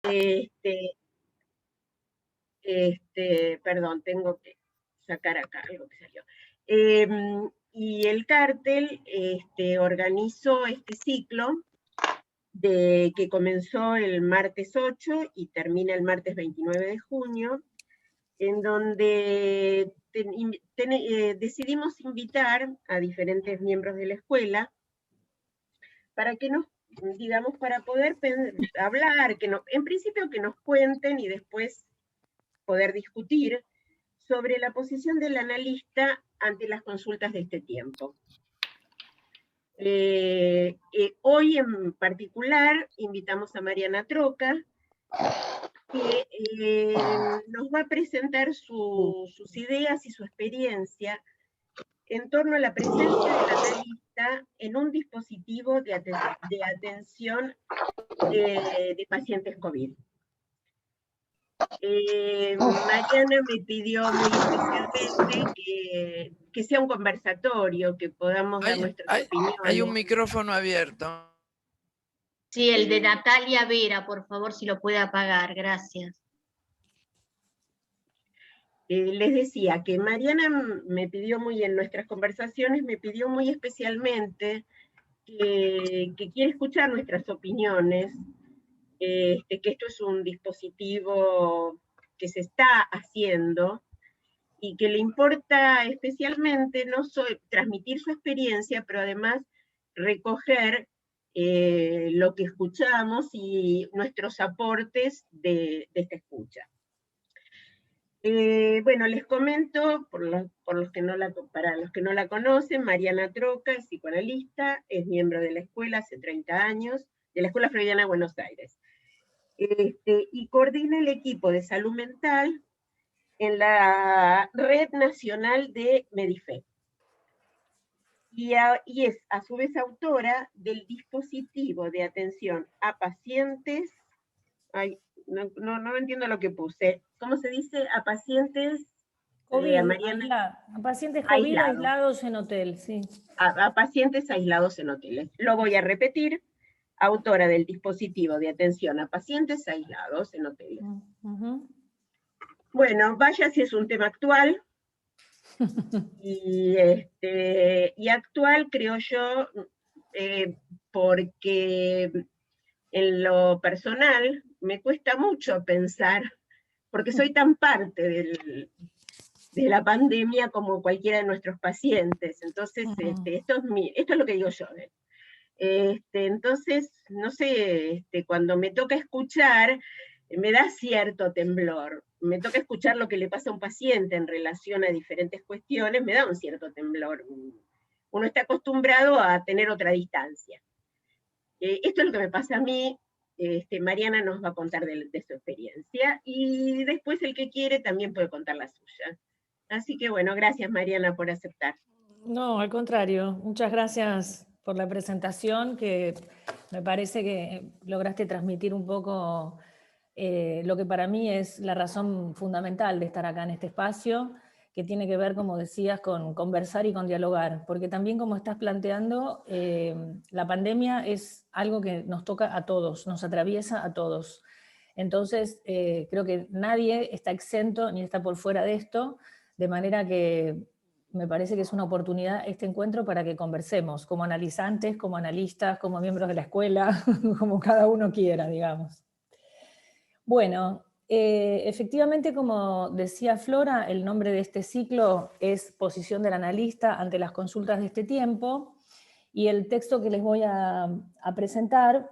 Este, perdón, tengo que sacar acá algo que salió. Y el cártel organizó este ciclo que comenzó el martes 8 y termina el martes 29 de junio, en donde decidimos invitar a diferentes miembros de la escuela para que nos, digamos, para poder hablar, en principio que nos cuenten y después poder discutir sobre la posición del analista ante las consultas de este tiempo. Hoy en particular invitamos a Mariana Troca, que nos va a presentar sus ideas y su experiencia en torno a la presencia del analista en un dispositivo de atención de pacientes COVID. Mariana me pidió muy especialmente que sea un conversatorio, que podamos dar nuestras opiniones. Hay un micrófono abierto. Sí, el de Natalia Vera, por favor, si lo puede apagar, gracias. Les decía que Mariana me pidió en nuestras conversaciones, me pidió muy especialmente que quiere escuchar nuestras opiniones, que esto es un dispositivo que se está haciendo y que le importa especialmente no solo transmitir su experiencia, pero además recoger lo que escuchamos y nuestros aportes de esta escucha. Bueno, les comento, para los que no la conocen, Mariana Troca es psicoanalista, es miembro de la escuela hace 30 años, de la Escuela Freudiana de Buenos Aires, y coordina el equipo de salud mental en la Red Nacional de Medife. Y es a su vez autora del dispositivo de atención a pacientes, no entiendo lo que puse, ¿cómo se dice? A pacientes COVID, Mariana, a pacientes COVID aislados en hotel, sí. A pacientes aislados en hoteles. Lo voy a repetir, autora del dispositivo de atención a pacientes aislados en hoteles. Bueno, vaya si es un tema actual, y actual creo yo, porque en lo personal me cuesta mucho pensar, porque soy tan parte de la pandemia como cualquiera de nuestros pacientes, entonces esto es lo que digo yo. Entonces, no sé, cuando me toca escuchar, me da cierto temblor. Me toca escuchar lo que le pasa a un paciente en relación a diferentes cuestiones, me da un cierto temblor. Uno está acostumbrado a tener otra distancia. Esto es lo que me pasa a mí. Mariana nos va a contar de su experiencia, y después el que quiere también puede contar la suya. Así que bueno, gracias Mariana por aceptar. No, al contrario, muchas gracias por la presentación, que me parece que lograste transmitir un poco lo que para mí es la razón fundamental de estar acá en este espacio, que tiene que ver, como decías, con conversar y con dialogar, porque también, como estás planteando, la pandemia es algo que nos toca a todos, nos atraviesa a todos. Entonces, creo que nadie está exento ni está por fuera de esto, de manera que me parece que es una oportunidad este encuentro para que conversemos, como analizantes, como analistas, como miembros de la escuela, como cada uno quiera, digamos. Bueno, efectivamente, como decía Flora, el nombre de este ciclo es Posición del analista ante las consultas de este tiempo, y el texto que les voy a presentar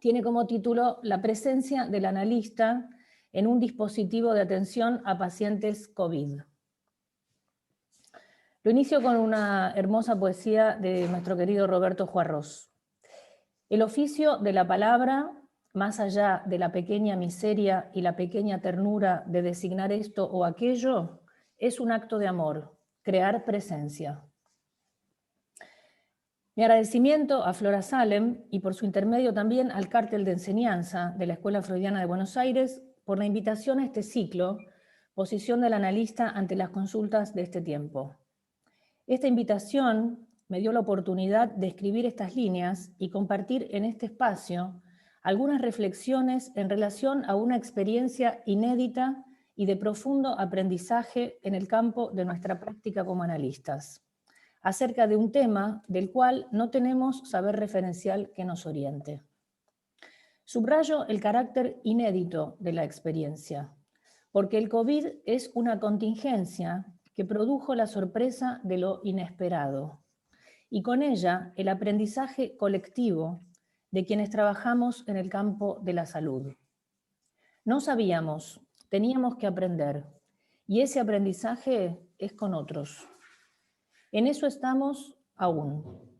tiene como título La presencia del analista en un dispositivo de atención a pacientes COVID. Lo inicio con una hermosa poesía de nuestro querido Roberto Juarros. El oficio de la palabra, más allá de la pequeña miseria y la pequeña ternura de designar esto o aquello, es un acto de amor, crear presencia. Mi agradecimiento a Flora Salem y por su intermedio también al cártel de enseñanza de la Escuela Freudiana de Buenos Aires por la invitación a este ciclo, Posición del analista ante las consultas de este tiempo. Esta invitación me dio la oportunidad de escribir estas líneas y compartir en este espacio algunas reflexiones en relación a una experiencia inédita y de profundo aprendizaje en el campo de nuestra práctica como analistas, acerca de un tema del cual no tenemos saber referencial que nos oriente. Subrayo el carácter inédito de la experiencia, porque el COVID es una contingencia que produjo la sorpresa de lo inesperado, y con ella el aprendizaje colectivo de quienes trabajamos en el campo de la salud. No sabíamos, teníamos que aprender, y ese aprendizaje es con otros. En eso estamos aún.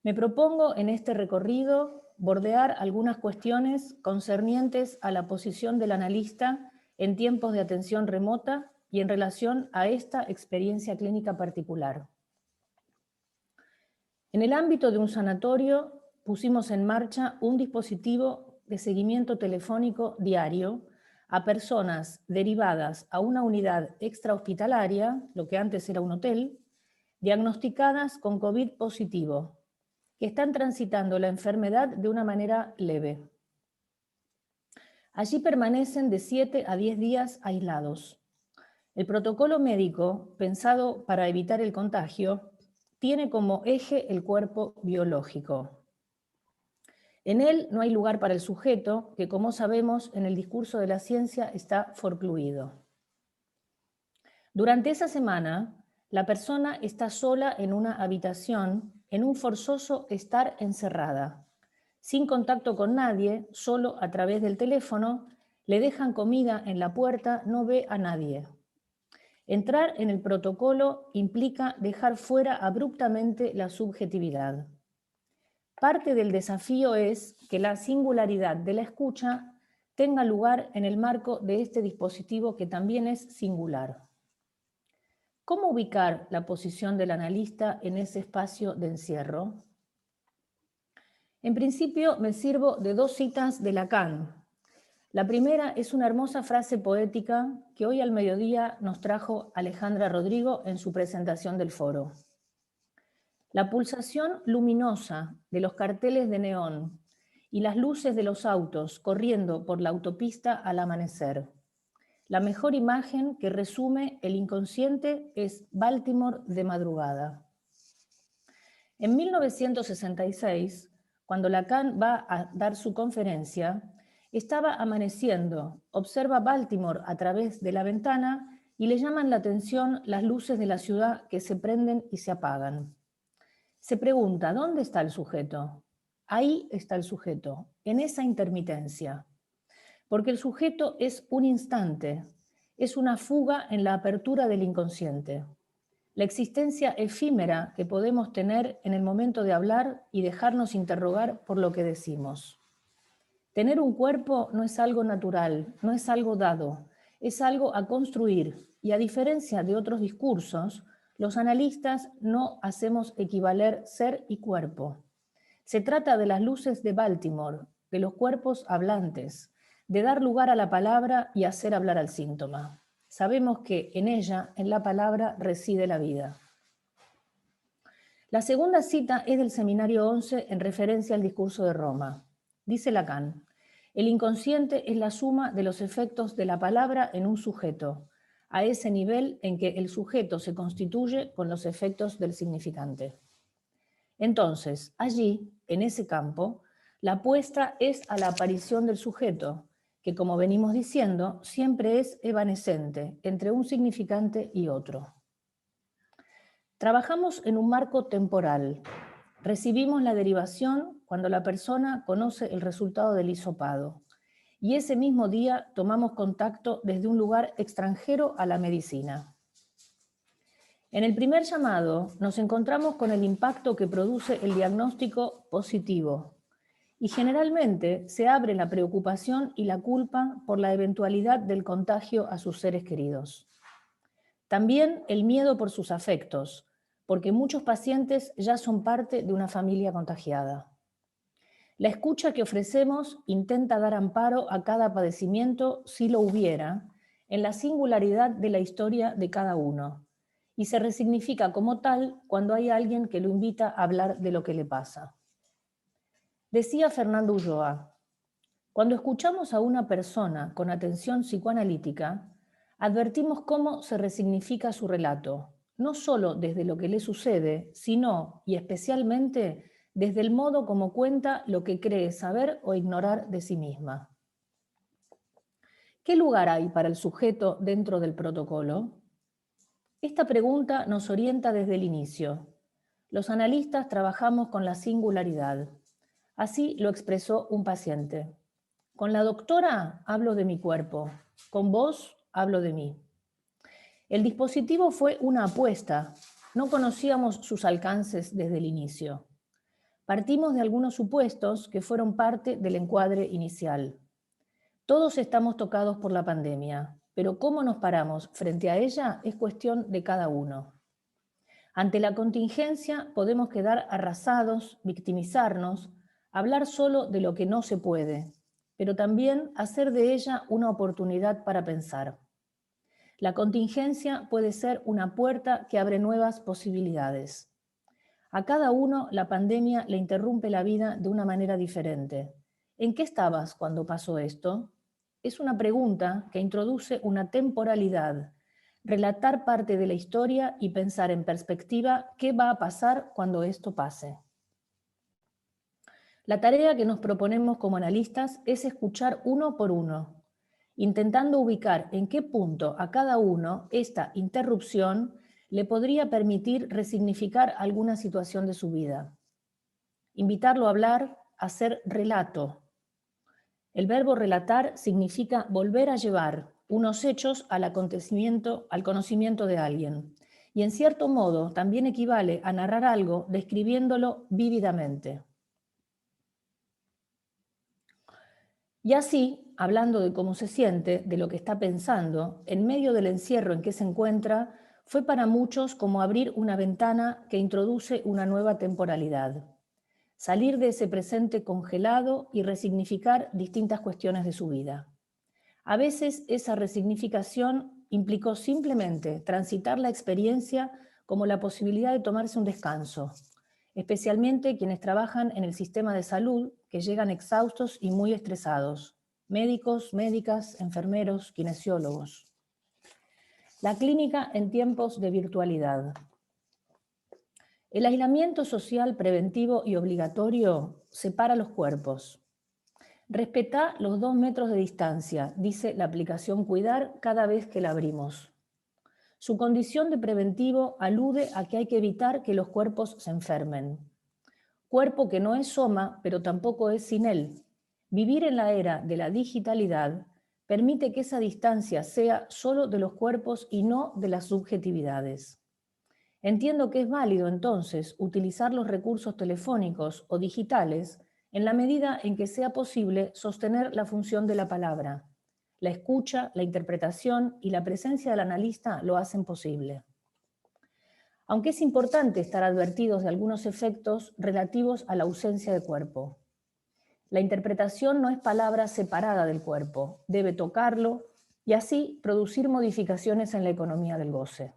Me propongo en este recorrido bordear algunas cuestiones concernientes a la posición del analista en tiempos de atención remota y en relación a esta experiencia clínica particular. En el ámbito de un sanatorio pusimos en marcha un dispositivo de seguimiento telefónico diario a personas derivadas a una unidad extrahospitalaria, lo que antes era un hotel, diagnosticadas con COVID positivo, que están transitando la enfermedad de una manera leve. Allí permanecen de 7 a 10 días aislados. El protocolo médico, pensado para evitar el contagio, tiene como eje el cuerpo biológico. En él no hay lugar para el sujeto, que como sabemos en el discurso de la ciencia está forcluido. Durante esa semana, la persona está sola en una habitación, en un forzoso estar encerrada. Sin contacto con nadie, solo a través del teléfono, le dejan comida en la puerta, no ve a nadie. Entrar en el protocolo implica dejar fuera abruptamente la subjetividad. Parte del desafío es que la singularidad de la escucha tenga lugar en el marco de este dispositivo que también es singular. ¿Cómo ubicar la posición del analista en ese espacio de encierro? En principio me sirvo de 2 citas de Lacan. La primera es una hermosa frase poética que hoy al mediodía nos trajo Alejandra Rodrigo en su presentación del foro. La pulsación luminosa de los carteles de neón y las luces de los autos corriendo por la autopista al amanecer. La mejor imagen que resume el inconsciente es Baltimore de madrugada. En 1966, cuando Lacan va a dar su conferencia, estaba amaneciendo, observa Baltimore a través de la ventana y le llaman la atención las luces de la ciudad que se prenden y se apagan. Se pregunta, ¿dónde está el sujeto? Ahí está el sujeto, en esa intermitencia. Porque el sujeto es un instante, es una fuga en la apertura del inconsciente. La existencia efímera que podemos tener en el momento de hablar y dejarnos interrogar por lo que decimos. Tener un cuerpo no es algo natural, no es algo dado, es algo a construir, y a diferencia de otros discursos, los analistas no hacemos equivaler ser y cuerpo. Se trata de las luces de Baltimore, de los cuerpos hablantes, de dar lugar a la palabra y hacer hablar al síntoma. Sabemos que en ella, en la palabra, reside la vida. La segunda cita es del Seminario 11 en referencia al discurso de Roma. Dice Lacan, el inconsciente es la suma de los efectos de la palabra en un sujeto, a ese nivel en que el sujeto se constituye con los efectos del significante. Entonces, allí, en ese campo, la apuesta es a la aparición del sujeto, que, como venimos diciendo, siempre es evanescente entre un significante y otro. Trabajamos en un marco temporal. Recibimos la derivación cuando la persona conoce el resultado del hisopado, y ese mismo día tomamos contacto desde un lugar extranjero a la medicina. En el primer llamado nos encontramos con el impacto que produce el diagnóstico positivo, y generalmente se abre la preocupación y la culpa por la eventualidad del contagio a sus seres queridos. También el miedo por sus afectos, porque muchos pacientes ya son parte de una familia contagiada. La escucha que ofrecemos intenta dar amparo a cada padecimiento, si lo hubiera, en la singularidad de la historia de cada uno, y se resignifica como tal cuando hay alguien que lo invita a hablar de lo que le pasa. Decía Fernando Ulloa, Cuando escuchamos a una persona con atención psicoanalítica, advertimos cómo se resignifica su relato, no solo desde lo que le sucede, sino, y especialmente, desde el modo como cuenta lo que cree saber o ignorar de sí misma. ¿Qué lugar hay para el sujeto dentro del protocolo? Esta pregunta nos orienta desde el inicio. Los analistas trabajamos con la singularidad. Así lo expresó un paciente. Con la doctora hablo de mi cuerpo, con vos hablo de mí. El dispositivo fue una apuesta, no conocíamos sus alcances desde el inicio. Partimos de algunos supuestos que fueron parte del encuadre inicial. Todos estamos tocados por la pandemia, pero cómo nos paramos frente a ella es cuestión de cada uno. Ante la contingencia podemos quedar arrasados, victimizarnos, hablar solo de lo que no se puede, pero también hacer de ella una oportunidad para pensar. La contingencia puede ser una puerta que abre nuevas posibilidades. A cada uno la pandemia le interrumpe la vida de una manera diferente. ¿En qué estabas cuando pasó esto? Es una pregunta que introduce una temporalidad, relatar parte de la historia y pensar en perspectiva qué va a pasar cuando esto pase. La tarea que nos proponemos como analistas es escuchar uno por uno, intentando ubicar en qué punto a cada uno esta interrupción le podría permitir resignificar alguna situación de su vida. Invitarlo a hablar, a hacer relato. El verbo relatar significa volver a llevar unos hechos al acontecimiento, al conocimiento de alguien. Y en cierto modo también equivale a narrar algo describiéndolo vívidamente. Y así, hablando de cómo se siente, de lo que está pensando, en medio del encierro en que se encuentra, fue para muchos como abrir una ventana que introduce una nueva temporalidad. Salir de ese presente congelado y resignificar distintas cuestiones de su vida. A veces esa resignificación implicó simplemente transitar la experiencia como la posibilidad de tomarse un descanso, especialmente quienes trabajan en el sistema de salud, que llegan exhaustos y muy estresados, médicos, médicas, enfermeros, kinesiólogos. La clínica en tiempos de virtualidad. El aislamiento social preventivo y obligatorio separa los cuerpos. Respetá los 2 metros de distancia, dice la aplicación Cuidar cada vez que la abrimos. Su condición de preventivo alude a que hay que evitar que los cuerpos se enfermen. Cuerpo que no es soma, pero tampoco es sin él. Vivir en la era de la digitalidad permite que esa distancia sea solo de los cuerpos y no de las subjetividades. Entiendo que es válido entonces utilizar los recursos telefónicos o digitales en la medida en que sea posible sostener la función de la palabra. La escucha, la interpretación y la presencia del analista lo hacen posible. Aunque es importante estar advertidos de algunos efectos relativos a la ausencia de cuerpo. La interpretación no es palabra separada del cuerpo, debe tocarlo y así producir modificaciones en la economía del goce.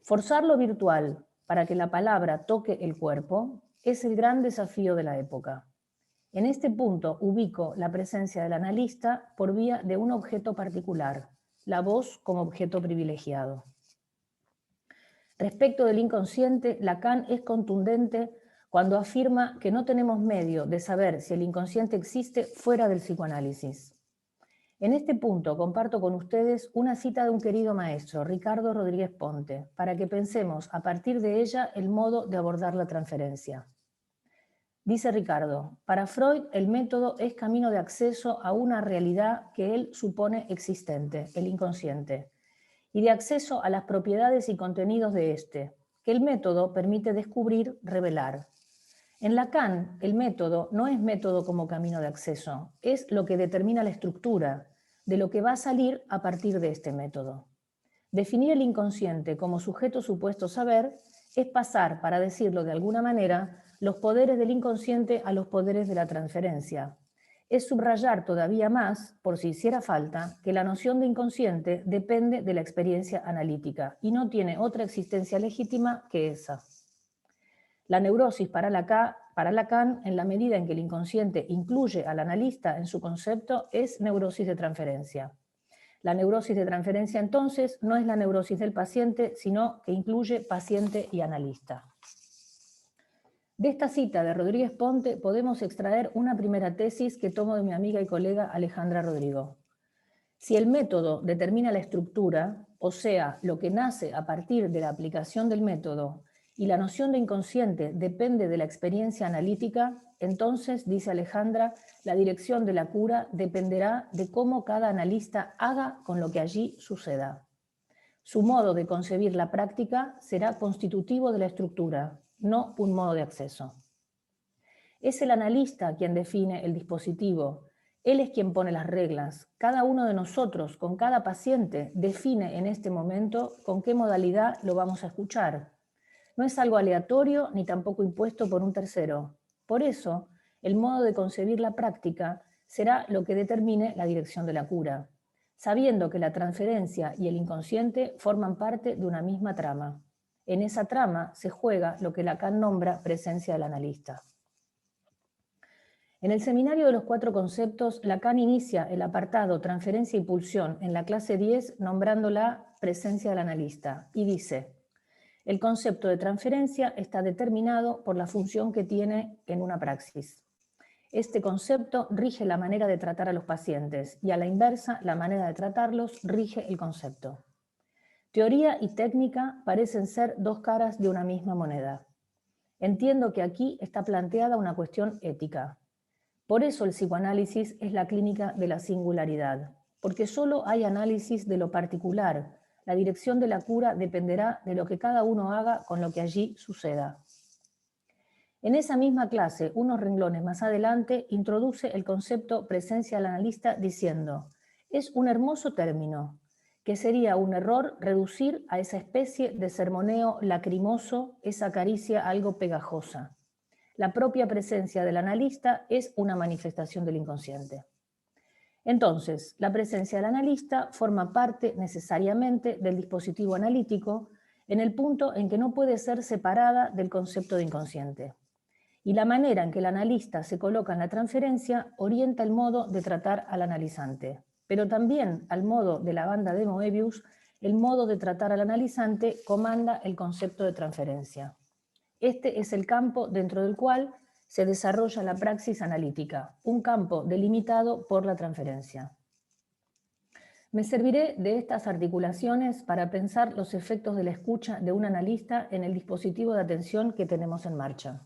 Forzar lo virtual para que la palabra toque el cuerpo es el gran desafío de la época. En este punto ubico la presencia del analista por vía de un objeto particular, la voz como objeto privilegiado. Respecto del inconsciente, Lacan es contundente cuando afirma que no tenemos medio de saber si el inconsciente existe fuera del psicoanálisis. En este punto comparto con ustedes una cita de un querido maestro, Ricardo Rodríguez Ponte, para que pensemos a partir de ella el modo de abordar la transferencia. Dice Ricardo, para Freud el método es camino de acceso a una realidad que él supone existente, el inconsciente, y de acceso a las propiedades y contenidos de éste, que el método permite descubrir, revelar. En Lacan, el método no es método como camino de acceso, es lo que determina la estructura de lo que va a salir a partir de este método. Definir el inconsciente como sujeto supuesto saber es pasar, para decirlo de alguna manera, los poderes del inconsciente a los poderes de la transferencia. Es subrayar todavía más, por si hiciera falta, que la noción de inconsciente depende de la experiencia analítica y no tiene otra existencia legítima que esa. La neurosis para Lacan para Lacan, en la medida en que el inconsciente incluye al analista en su concepto, es neurosis de transferencia. La neurosis de transferencia, entonces, no es la neurosis del paciente, sino que incluye paciente y analista. De esta cita de Rodríguez Ponte podemos extraer una primera tesis que tomo de mi amiga y colega Alejandra Rodrigo. Si el método determina la estructura, o sea, lo que nace a partir de la aplicación del método, y la noción de inconsciente depende de la experiencia analítica, entonces, dice Alejandra, la dirección de la cura dependerá de cómo cada analista haga con lo que allí suceda. Su modo de concebir la práctica será constitutivo de la estructura, no un modo de acceso. Es el analista quien define el dispositivo. Él es quien pone las reglas. Cada uno de nosotros, con cada paciente, define en este momento con qué modalidad lo vamos a escuchar. No es algo aleatorio ni tampoco impuesto por un tercero. Por eso, el modo de concebir la práctica será lo que determine la dirección de la cura, sabiendo que la transferencia y el inconsciente forman parte de una misma trama. En esa trama se juega lo que Lacan nombra presencia del analista. En el seminario de los 4 conceptos, Lacan inicia el apartado transferencia y pulsión en la clase 10 nombrándola presencia del analista y dice: el concepto de transferencia está determinado por la función que tiene en una praxis. Este concepto rige la manera de tratar a los pacientes y a la inversa, la manera de tratarlos rige el concepto. Teoría y técnica parecen ser 2 caras de una misma moneda. Entiendo que aquí está planteada una cuestión ética. Por eso el psicoanálisis es la clínica de la singularidad, porque solo hay análisis de lo particular. La dirección de la cura dependerá de lo que cada uno haga con lo que allí suceda. En esa misma clase, unos renglones más adelante, introduce el concepto presencia del analista diciendo: es un hermoso término, que sería un error reducir a esa especie de sermoneo lacrimoso, esa caricia algo pegajosa. La propia presencia del analista es una manifestación del inconsciente. Entonces, la presencia del analista forma parte necesariamente del dispositivo analítico en el punto en que no puede ser separada del concepto de inconsciente. Y la manera en que el analista se coloca en la transferencia orienta el modo de tratar al analizante. Pero también, al modo de la banda de Moebius, el modo de tratar al analizante comanda el concepto de transferencia. Este es el campo dentro del cual se desarrolla la praxis analítica, un campo delimitado por la transferencia. Me serviré de estas articulaciones para pensar los efectos de la escucha de un analista en el dispositivo de atención que tenemos en marcha.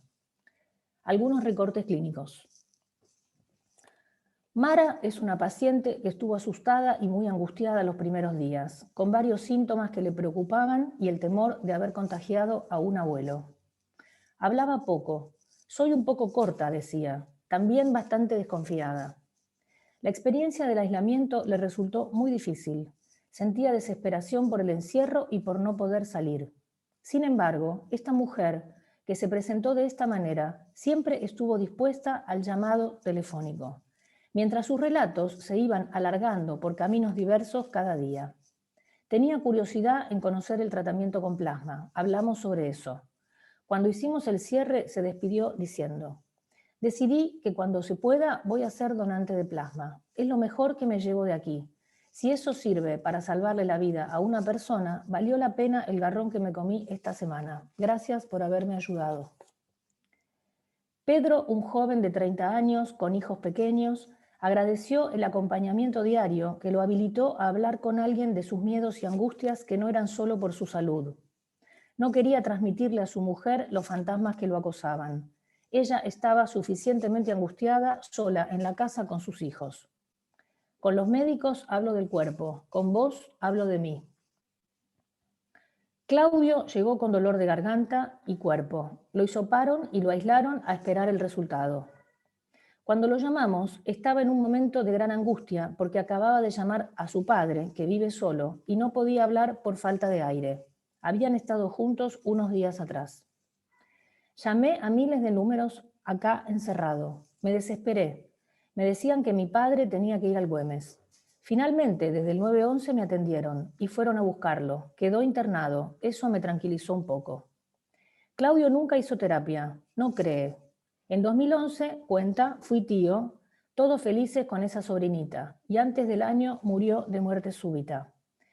Algunos recortes clínicos. Mara es una paciente que estuvo asustada y muy angustiada los primeros días, con varios síntomas que le preocupaban y el temor de haber contagiado a un abuelo. Hablaba poco. Soy un poco corta, decía, también bastante desconfiada. La experiencia del aislamiento le resultó muy difícil. Sentía desesperación por el encierro y por no poder salir. Sin embargo, esta mujer, que se presentó de esta manera, siempre estuvo dispuesta al llamado telefónico, mientras sus relatos se iban alargando por caminos diversos cada día. Tenía curiosidad en conocer el tratamiento con plasma. Hablamos sobre eso. Cuando hicimos el cierre, se despidió diciendo: decidí que cuando se pueda voy a ser donante de plasma. Es lo mejor que me llevo de aquí. Si eso sirve para salvarle la vida a una persona, valió la pena el garrón que me comí esta semana. Gracias por haberme ayudado. Pedro, un joven de 30 años, con hijos pequeños, agradeció el acompañamiento diario que lo habilitó a hablar con alguien de sus miedos y angustias que no eran solo por su salud. No quería transmitirle a su mujer los fantasmas que lo acosaban. Ella estaba suficientemente angustiada sola en la casa con sus hijos. Con los médicos hablo del cuerpo, con vos hablo de mí. Claudio llegó con dolor de garganta y cuerpo. Lo hisoparon y lo aislaron a esperar el resultado. Cuando lo llamamos, estaba en un momento de gran angustia porque acababa de llamar a su padre, que vive solo, y no podía hablar por falta de aire. Habían estado juntos unos días atrás. Llamé a miles de números acá encerrado. Me desesperé. Me decían que mi padre tenía que ir al Güemes. Finalmente, desde el 911 me atendieron y fueron a buscarlo. Quedó internado. Eso me tranquilizó un poco. Claudio nunca hizo terapia. No cree. En 2011, cuenta, fui tío, todos felices con esa sobrinita, y antes del año murió de muerte súbita.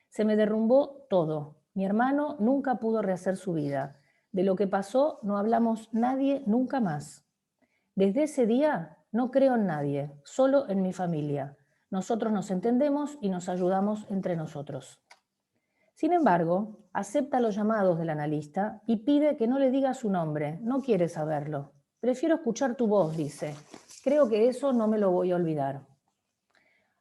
Se me derrumbó todo. Mi hermano nunca pudo rehacer su vida. De lo que pasó no hablamos nadie nunca más. Desde ese día no creo en nadie, solo en mi familia. Nosotros nos entendemos y nos ayudamos entre nosotros. Sin embargo, acepta los llamados del analista y pide que no le diga su nombre, no quiere saberlo. Prefiero escuchar tu voz, dice. Creo que eso no me lo voy a olvidar.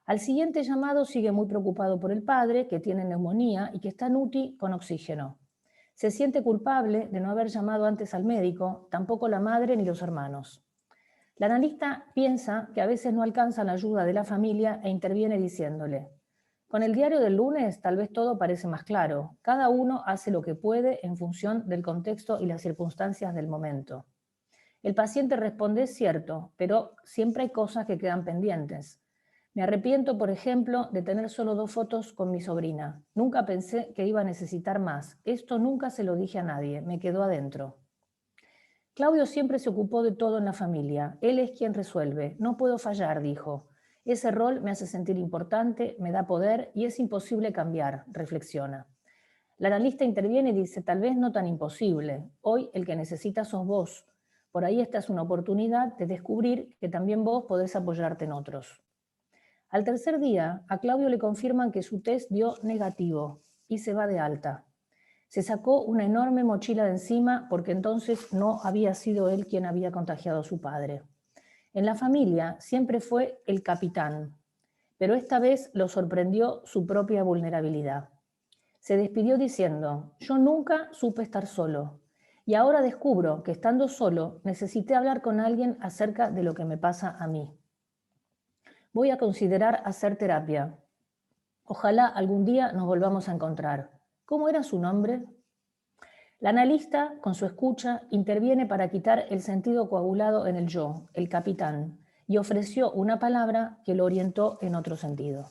Al siguiente llamado sigue muy preocupado por el padre, que tiene neumonía y que está en UTI con oxígeno. Se siente culpable de no haber llamado antes al médico, tampoco la madre ni los hermanos. La analista piensa que a veces no alcanza la ayuda de la familia e interviene diciéndole: con el diario del lunes tal vez todo parece más claro. Cada uno hace lo que puede en función del contexto y las circunstancias del momento. El paciente responde: es cierto, pero siempre hay cosas que quedan pendientes. Me arrepiento, por ejemplo, de tener solo 2 fotos con mi sobrina. Nunca pensé que iba a necesitar más. Esto nunca se lo dije a nadie, me quedó adentro. Claudio siempre se ocupó de todo en la familia. Él es quien resuelve. No puedo fallar, dijo. Ese rol me hace sentir importante, me da poder y es imposible cambiar, reflexiona. La analista interviene y dice: tal vez no tan imposible. Hoy el que necesitas sos vos. Por ahí esta es una oportunidad de descubrir que también vos podés apoyarte en otros. Al tercer día, a Claudio le confirman que su test dio negativo y se va de alta. Se sacó una enorme mochila de encima porque entonces no había sido él quien había contagiado a su padre. En la familia siempre fue el capitán, pero esta vez lo sorprendió su propia vulnerabilidad. Se despidió diciendo: yo nunca supe estar solo y ahora descubro que estando solo necesité hablar con alguien acerca de lo que me pasa a mí. Voy a considerar hacer terapia. Ojalá algún día nos volvamos a encontrar. ¿Cómo era su nombre? La analista, con su escucha, interviene para quitar el sentido coagulado en el yo, el capitán, y ofreció una palabra que lo orientó en otro sentido.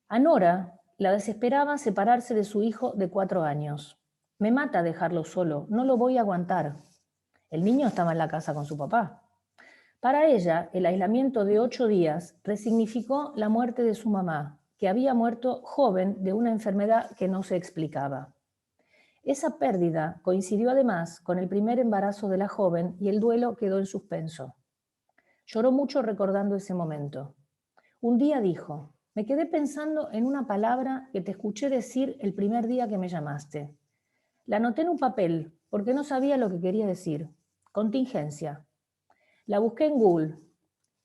A Nora la desesperaba separarse de su hijo de 4 años. Me mata dejarlo solo, no lo voy a aguantar. El niño estaba en la casa con su papá. Para ella, el aislamiento de 8 días resignificó la muerte de su mamá, que había muerto joven de una enfermedad que no se explicaba. Esa pérdida coincidió además con el primer embarazo de la joven y el duelo quedó en suspenso. Lloró mucho recordando ese momento. Un día dijo: me quedé pensando en una palabra que te escuché decir el primer día que me llamaste. La anoté en un papel porque no sabía lo que quería decir. Contingencia. La busqué en Google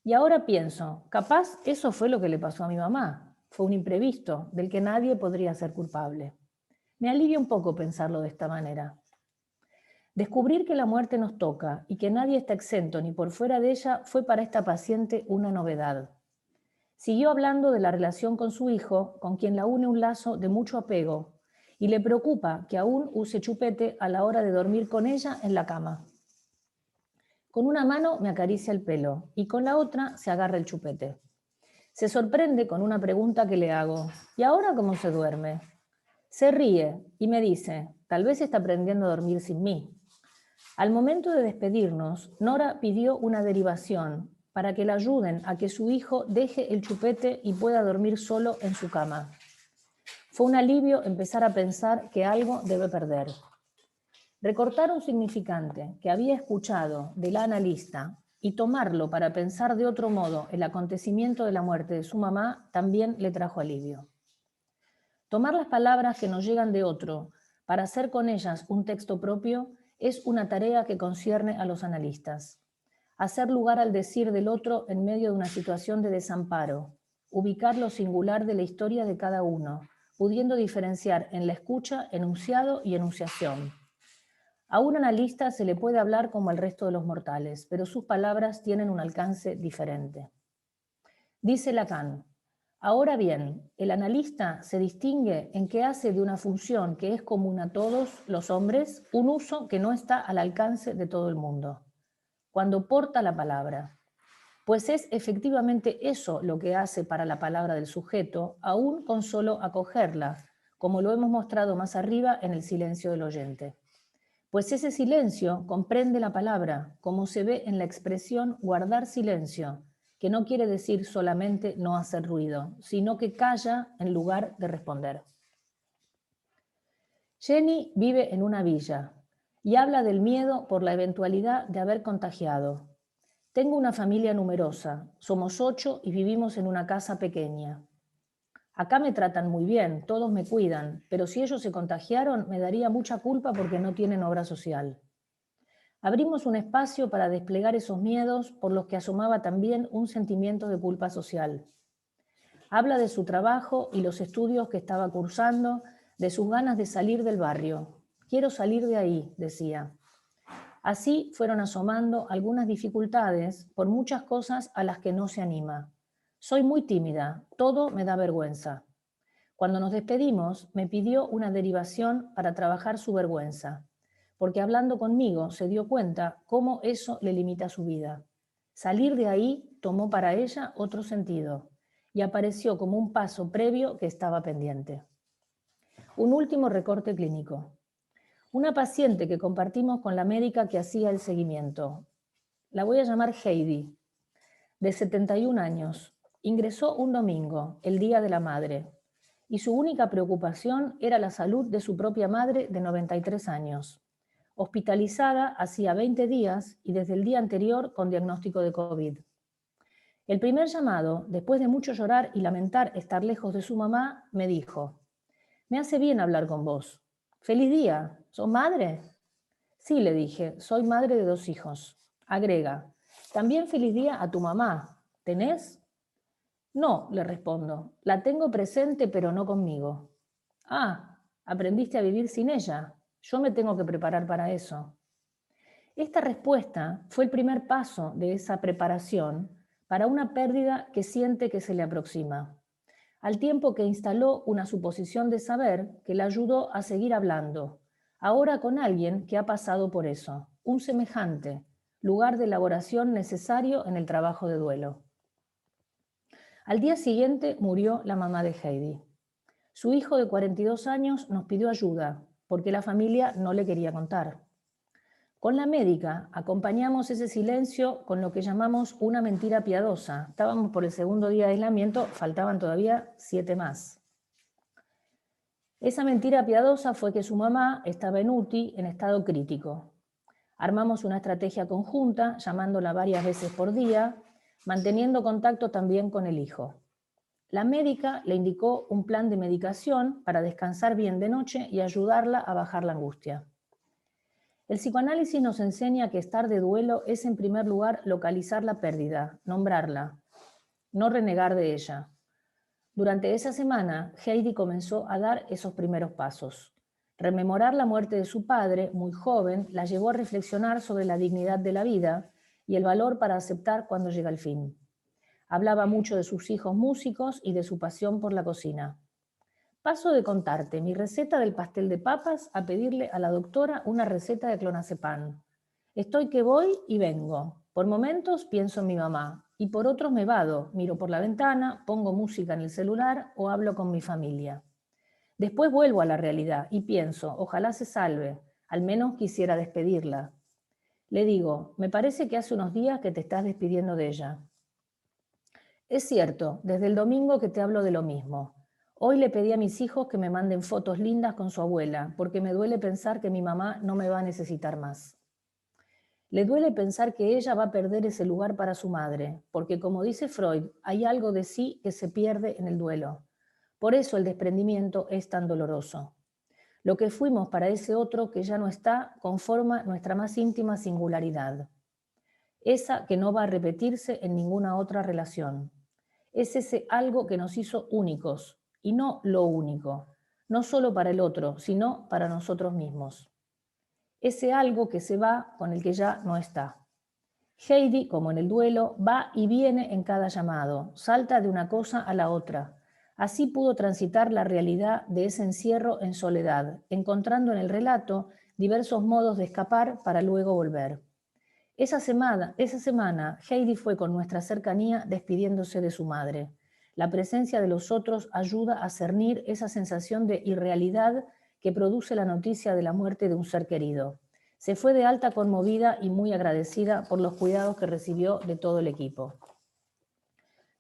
y ahora pienso, capaz eso fue lo que le pasó a mi mamá. Fue un imprevisto del que nadie podría ser culpable. Me alivia un poco pensarlo de esta manera. Descubrir que la muerte nos toca y que nadie está exento ni por fuera de ella fue para esta paciente una novedad. Siguió hablando de la relación con su hijo, con quien la une un lazo de mucho apego, y le preocupa que aún use chupete a la hora de dormir con ella en la cama. Con una mano me acaricia el pelo y con la otra se agarra el chupete. Se sorprende con una pregunta que le hago: ¿y ahora cómo se duerme? Se ríe y me dice: tal vez está aprendiendo a dormir sin mí. Al momento de despedirnos, Nora pidió una derivación para que la ayuden a que su hijo deje el chupete y pueda dormir solo en su cama. Fue un alivio empezar a pensar que algo debe perder. Recortar un significante que había escuchado de la analista y tomarlo para pensar de otro modo el acontecimiento de la muerte de su mamá también le trajo alivio. Tomar las palabras que nos llegan de otro para hacer con ellas un texto propio es una tarea que concierne a los analistas. Hacer lugar al decir del otro en medio de una situación de desamparo, ubicar lo singular de la historia de cada uno, pudiendo diferenciar en la escucha enunciado y enunciación. A un analista se le puede hablar como al resto de los mortales, pero sus palabras tienen un alcance diferente. Dice Lacan: ahora bien, el analista se distingue en que hace de una función que es común a todos los hombres un uso que no está al alcance de todo el mundo. Cuando porta la palabra, pues es efectivamente eso lo que hace para la palabra del sujeto, aún con solo acogerla, como lo hemos mostrado más arriba en el silencio del oyente. Pues ese silencio comprende la palabra, como se ve en la expresión guardar silencio, que no quiere decir solamente no hacer ruido, sino que calla en lugar de responder. Jenny vive en una villa y habla del miedo por la eventualidad de haber contagiado. Tengo una familia numerosa, somos 8 y vivimos en una casa pequeña. Acá me tratan muy bien, todos me cuidan, pero si ellos se contagiaron me daría mucha culpa porque no tienen obra social. Abrimos un espacio para desplegar esos miedos por los que asomaba también un sentimiento de culpa social. Habla de su trabajo y los estudios que estaba cursando, de sus ganas de salir del barrio. Quiero salir de ahí, decía. Así fueron asomando algunas dificultades por muchas cosas a las que no se anima. Soy muy tímida, todo me da vergüenza. Cuando nos despedimos, me pidió una derivación para trabajar su vergüenza, porque hablando conmigo se dio cuenta cómo eso le limita su vida. Salir de ahí tomó para ella otro sentido y apareció como un paso previo que estaba pendiente. Un último recorte clínico. Una paciente que compartimos con la médica que hacía el seguimiento. La voy a llamar Heidi, de 71 años. Ingresó un domingo, el Día de la Madre, y su única preocupación era la salud de su propia madre de 93 años, hospitalizada hacía 20 días y desde el día anterior con diagnóstico de COVID. El primer llamado, después de mucho llorar y lamentar estar lejos de su mamá, me dijo: «Me hace bien hablar con vos. ¡Feliz día! ¿Sos madre?» «Sí», le dije, «soy madre de 2 hijos». Agrega: «También feliz día a tu mamá. ¿Tenés?» «No», le respondo, «la tengo presente pero no conmigo». «Ah, ¿aprendiste a vivir sin ella? Yo me tengo que preparar para eso». Esta respuesta fue el primer paso de esa preparación para una pérdida que siente que se le aproxima, al tiempo que instaló una suposición de saber que la ayudó a seguir hablando, ahora con alguien que ha pasado por eso, un semejante, lugar de elaboración necesario en el trabajo de duelo. Al día siguiente murió la mamá de Heidi. Su hijo de 42 años nos pidió ayuda, porque la familia no le quería contar. Con la médica acompañamos ese silencio con lo que llamamos una mentira piadosa. Estábamos por el segundo día de aislamiento, faltaban todavía 7 más. Esa mentira piadosa fue que su mamá estaba en UTI en estado crítico. Armamos una estrategia conjunta, llamándola varias veces por día, manteniendo contacto también con el hijo. La médica le indicó un plan de medicación para descansar bien de noche y ayudarla a bajar la angustia. El psicoanálisis nos enseña que estar de duelo es en primer lugar localizar la pérdida, nombrarla, no renegar de ella. Durante esa semana, Heidi comenzó a dar esos primeros pasos. Rememorar la muerte de su padre, muy joven, la llevó a reflexionar sobre la dignidad de la vida y el valor para aceptar cuando llega el fin. Hablaba mucho de sus hijos músicos y de su pasión por la cocina. Paso de contarte mi receta del pastel de papas a pedirle a la doctora una receta de clonazepam. Estoy que voy y vengo. Por momentos pienso en mi mamá y por otros me vado, miro por la ventana, pongo música en el celular o hablo con mi familia. Después vuelvo a la realidad y pienso, ojalá se salve, al menos quisiera despedirla. Le digo, me parece que hace unos días que te estás despidiendo de ella. Es cierto, desde el domingo que te hablo de lo mismo. Hoy le pedí a mis hijos que me manden fotos lindas con su abuela, porque me duele pensar que mi mamá no me va a necesitar más. Le duele pensar que ella va a perder ese lugar para su madre, porque como dice Freud, hay algo de sí que se pierde en el duelo. Por eso el desprendimiento es tan doloroso. Lo que fuimos para ese otro que ya no está conforma nuestra más íntima singularidad. Esa que no va a repetirse en ninguna otra relación. Es ese algo que nos hizo únicos, y no lo único, no solo para el otro, sino para nosotros mismos. Ese algo que se va con el que ya no está. Heidi, como en el duelo, va y viene en cada llamado, salta de una cosa a la otra. Así pudo transitar la realidad de ese encierro en soledad, encontrando en el relato diversos modos de escapar para luego volver. Esa semana, Heidi fue con nuestra cercanía despidiéndose de su madre. La presencia de los otros ayuda a cernir esa sensación de irrealidad que produce la noticia de la muerte de un ser querido. Se fue de alta conmovida y muy agradecida por los cuidados que recibió de todo el equipo.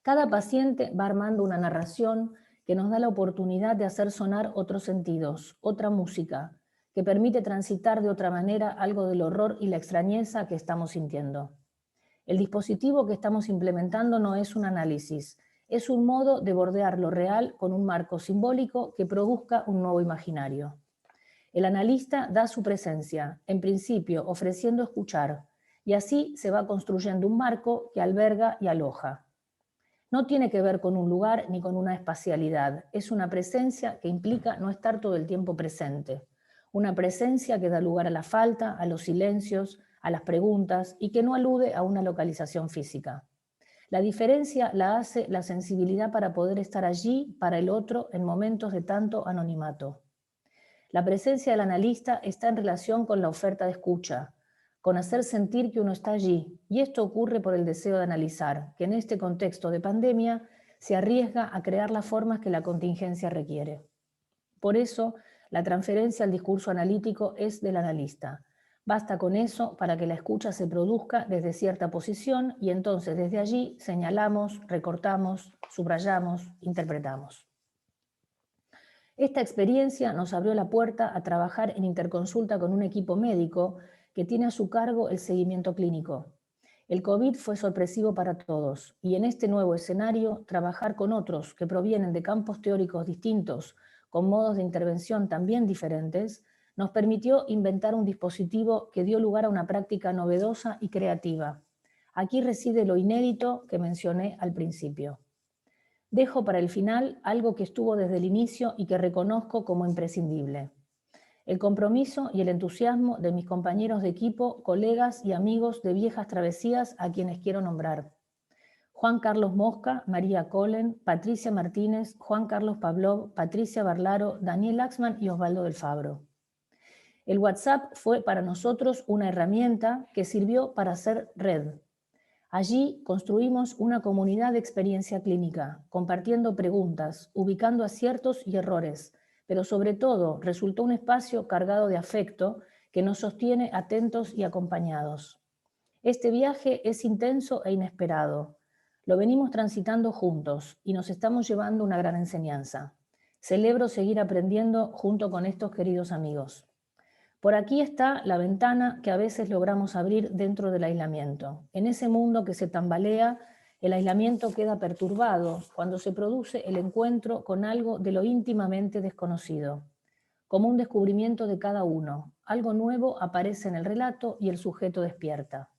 Cada paciente va armando una narración que nos da la oportunidad de hacer sonar otros sentidos, otra música, que permite transitar de otra manera algo del horror y la extrañeza que estamos sintiendo. El dispositivo que estamos implementando no es un análisis, es un modo de bordear lo real con un marco simbólico que produzca un nuevo imaginario. El analista da su presencia, en principio ofreciendo escuchar, y así se va construyendo un marco que alberga y aloja. No tiene que ver con un lugar ni con una espacialidad, es una presencia que implica no estar todo el tiempo presente, una presencia que da lugar a la falta, a los silencios, a las preguntas y que no alude a una localización física. La diferencia la hace la sensibilidad para poder estar allí para el otro en momentos de tanto anonimato. La presencia del analista está en relación con la oferta de escucha, con hacer sentir que uno está allí, y esto ocurre por el deseo de analizar, que en este contexto de pandemia se arriesga a crear las formas que la contingencia requiere. Por eso, la transferencia al discurso analítico es del analista. Basta con eso para que la escucha se produzca desde cierta posición y entonces desde allí señalamos, recortamos, subrayamos, interpretamos. Esta experiencia nos abrió la puerta a trabajar en interconsulta con un equipo médico que tiene a su cargo el seguimiento clínico. El COVID fue sorpresivo para todos y en este nuevo escenario trabajar con otros que provienen de campos teóricos distintos, con modos de intervención también diferentes, nos permitió inventar un dispositivo que dio lugar a una práctica novedosa y creativa. Aquí reside lo inédito que mencioné al principio. Dejo para el final algo que estuvo desde el inicio y que reconozco como imprescindible. El compromiso y el entusiasmo de mis compañeros de equipo, colegas y amigos de viejas travesías a quienes quiero nombrar. Juan Carlos Mosca, María Colen, Patricia Martínez, Juan Carlos Pavlov, Patricia Barlaro, Daniel Axman y Osvaldo del Fabro. El WhatsApp fue para nosotros una herramienta que sirvió para hacer red. Allí construimos una comunidad de experiencia clínica, compartiendo preguntas, ubicando aciertos y errores, pero sobre todo resultó un espacio cargado de afecto que nos sostiene atentos y acompañados. Este viaje es intenso e inesperado. Lo venimos transitando juntos y nos estamos llevando una gran enseñanza. Celebro seguir aprendiendo junto con estos queridos amigos. Por aquí está la ventana que a veces logramos abrir dentro del aislamiento. En ese mundo que se tambalea, el aislamiento queda perturbado cuando se produce el encuentro con algo de lo íntimamente desconocido. Como un descubrimiento de cada uno, algo nuevo aparece en el relato y el sujeto despierta.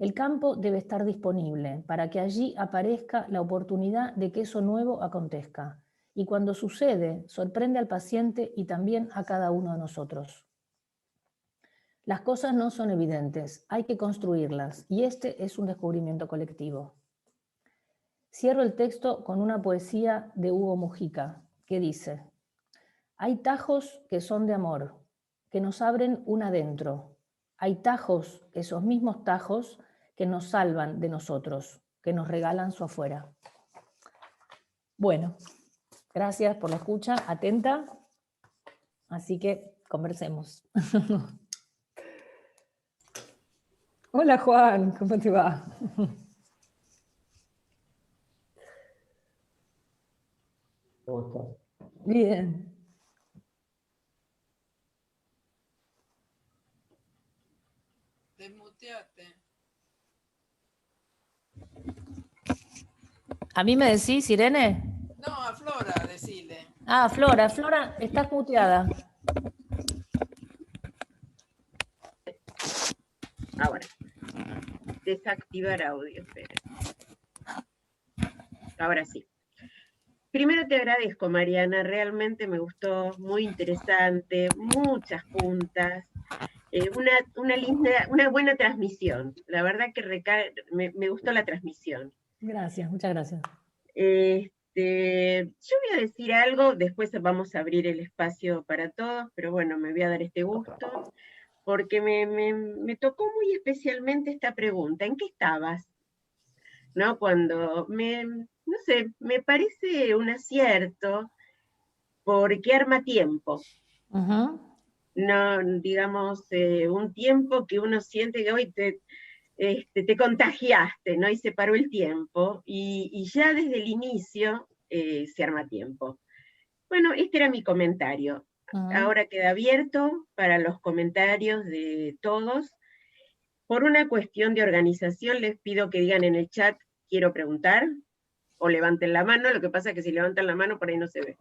El campo debe estar disponible para que allí aparezca la oportunidad de que eso nuevo acontezca. Y cuando sucede, sorprende al paciente y también a cada uno de nosotros. Las cosas no son evidentes, hay que construirlas, y este es un descubrimiento colectivo. Cierro el texto con una poesía de Hugo Mujica, que dice: hay tajos que son de amor, que nos abren un adentro. Hay tajos, esos mismos tajos, que nos salvan de nosotros, que nos regalan su afuera. Bueno, gracias por la escucha, atenta, así que conversemos. Hola Juan, ¿cómo te va? ¿Cómo estás? Bien. Desmuteate. ¿A mí me decís, Irene? No, a Flora, decile. Ah, Flora, Flora, estás muteada. Ahora, desactivar audio, espera. Ahora sí. Primero te agradezco, Mariana, realmente me gustó, muy interesante, muchas puntas, una buena transmisión. La verdad que me gustó la transmisión. Gracias, muchas gracias. Yo voy a decir algo, después vamos a abrir el espacio para todos, pero bueno, me voy a dar este gusto, porque me tocó muy especialmente esta pregunta: ¿en qué estabas? ¿No? Cuando no sé, me parece un acierto porque arma tiempo. no, digamos, un tiempo que uno siente que hoy te contagiaste, ¿no? Y se paró el tiempo, y ya desde el inicio se arma tiempo. Bueno, este era mi comentario. Ahora queda abierto para los comentarios de todos. Por una cuestión de organización, les pido que digan en el chat, quiero preguntar, o levanten la mano. Lo que pasa es que si levantan la mano, por ahí no se ve.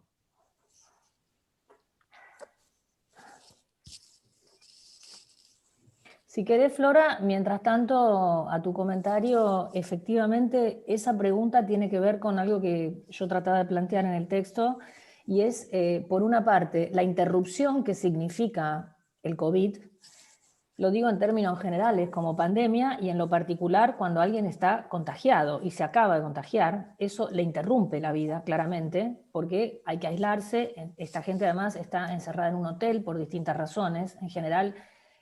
Si querés, Flora, mientras tanto, a tu comentario, efectivamente, esa pregunta tiene que ver con algo que yo trataba de plantear en el texto, y es, por una parte, la interrupción que significa el COVID. Lo digo en términos generales como pandemia, y en lo particular cuando alguien está contagiado y se acaba de contagiar, eso le interrumpe la vida claramente, porque hay que aislarse. Esta gente además está encerrada en un hotel por distintas razones. En general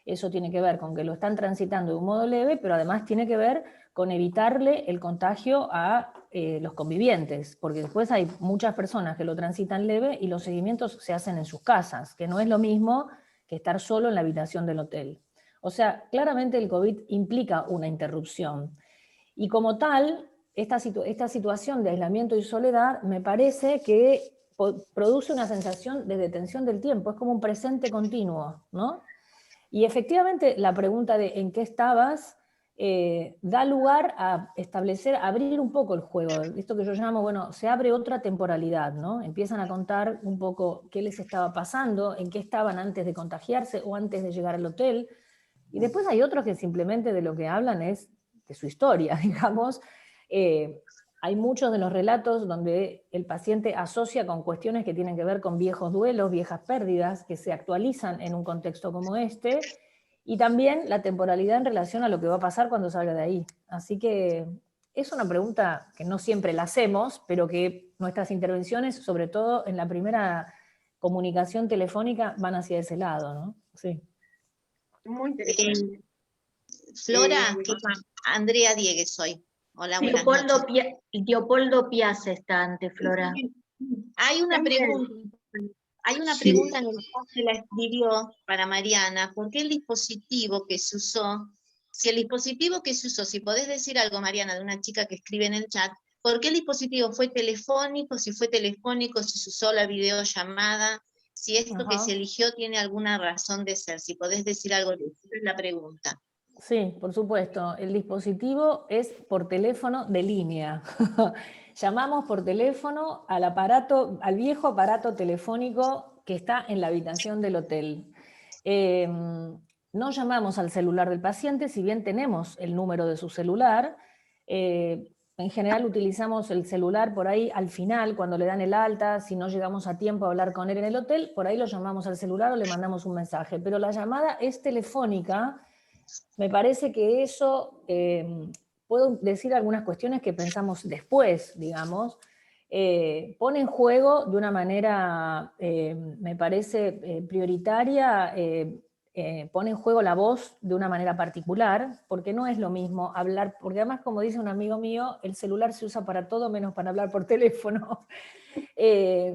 eso tiene que ver con que lo están transitando de un modo leve, pero además tiene que ver con evitarle el contagio a los convivientes, porque después hay muchas personas que lo transitan leve y los seguimientos se hacen en sus casas, que no es lo mismo que estar solo en la habitación del hotel. O sea, claramente el COVID implica una interrupción. Y como tal, esta situación de aislamiento y soledad me parece que produce una sensación de detención del tiempo, es como un presente continuo, ¿no? Y efectivamente la pregunta de ¿en qué estabas? Da lugar a establecer, a abrir un poco el juego. Esto que yo llamo, bueno, se abre otra temporalidad, ¿no? Empiezan a contar un poco qué les estaba pasando, en qué estaban antes de contagiarse o antes de llegar al hotel. Y después hay otros que simplemente de lo que hablan es de su historia, digamos. Hay muchos de los relatos donde el paciente asocia con cuestiones que tienen que ver con viejos duelos, viejas pérdidas, que se actualizan en un contexto como este, y también la temporalidad en relación a lo que va a pasar cuando salga de ahí. Así que es una pregunta que no siempre la hacemos, pero que nuestras intervenciones, sobre todo en la primera comunicación telefónica, van hacia ese lado, ¿no? Sí. Muy interesante. Flora, Andrea Diegues soy. Hola, buenas noches. Leopoldo Piazza está ante Flora. Hay una pregunta en el chat que la escribió para Mariana. ¿Por qué el dispositivo que se usó? Si podés decir algo, Mariana, de una chica que escribe en el chat, ¿por qué el dispositivo fue telefónico? Si fue telefónico, si se usó la videollamada, si esto que se eligió tiene alguna razón de ser. Si podés decir algo de eso, es la pregunta. Sí, por supuesto. El dispositivo es por teléfono de línea. Llamamos por teléfono al aparato, al viejo aparato telefónico que está en la habitación del hotel. No llamamos al celular del paciente, si bien tenemos el número de su celular. En general utilizamos el celular por ahí al final, cuando le dan el alta, si no llegamos a tiempo a hablar con él en el hotel, por ahí lo llamamos al celular o le mandamos un mensaje. Pero la llamada es telefónica. Me parece que eso, puedo decir algunas cuestiones que pensamos después, digamos, pone en juego de una manera, me parece prioritaria, pone en juego la voz de una manera particular, porque no es lo mismo hablar, porque además, como dice un amigo mío, el celular se usa para todo menos para hablar por teléfono.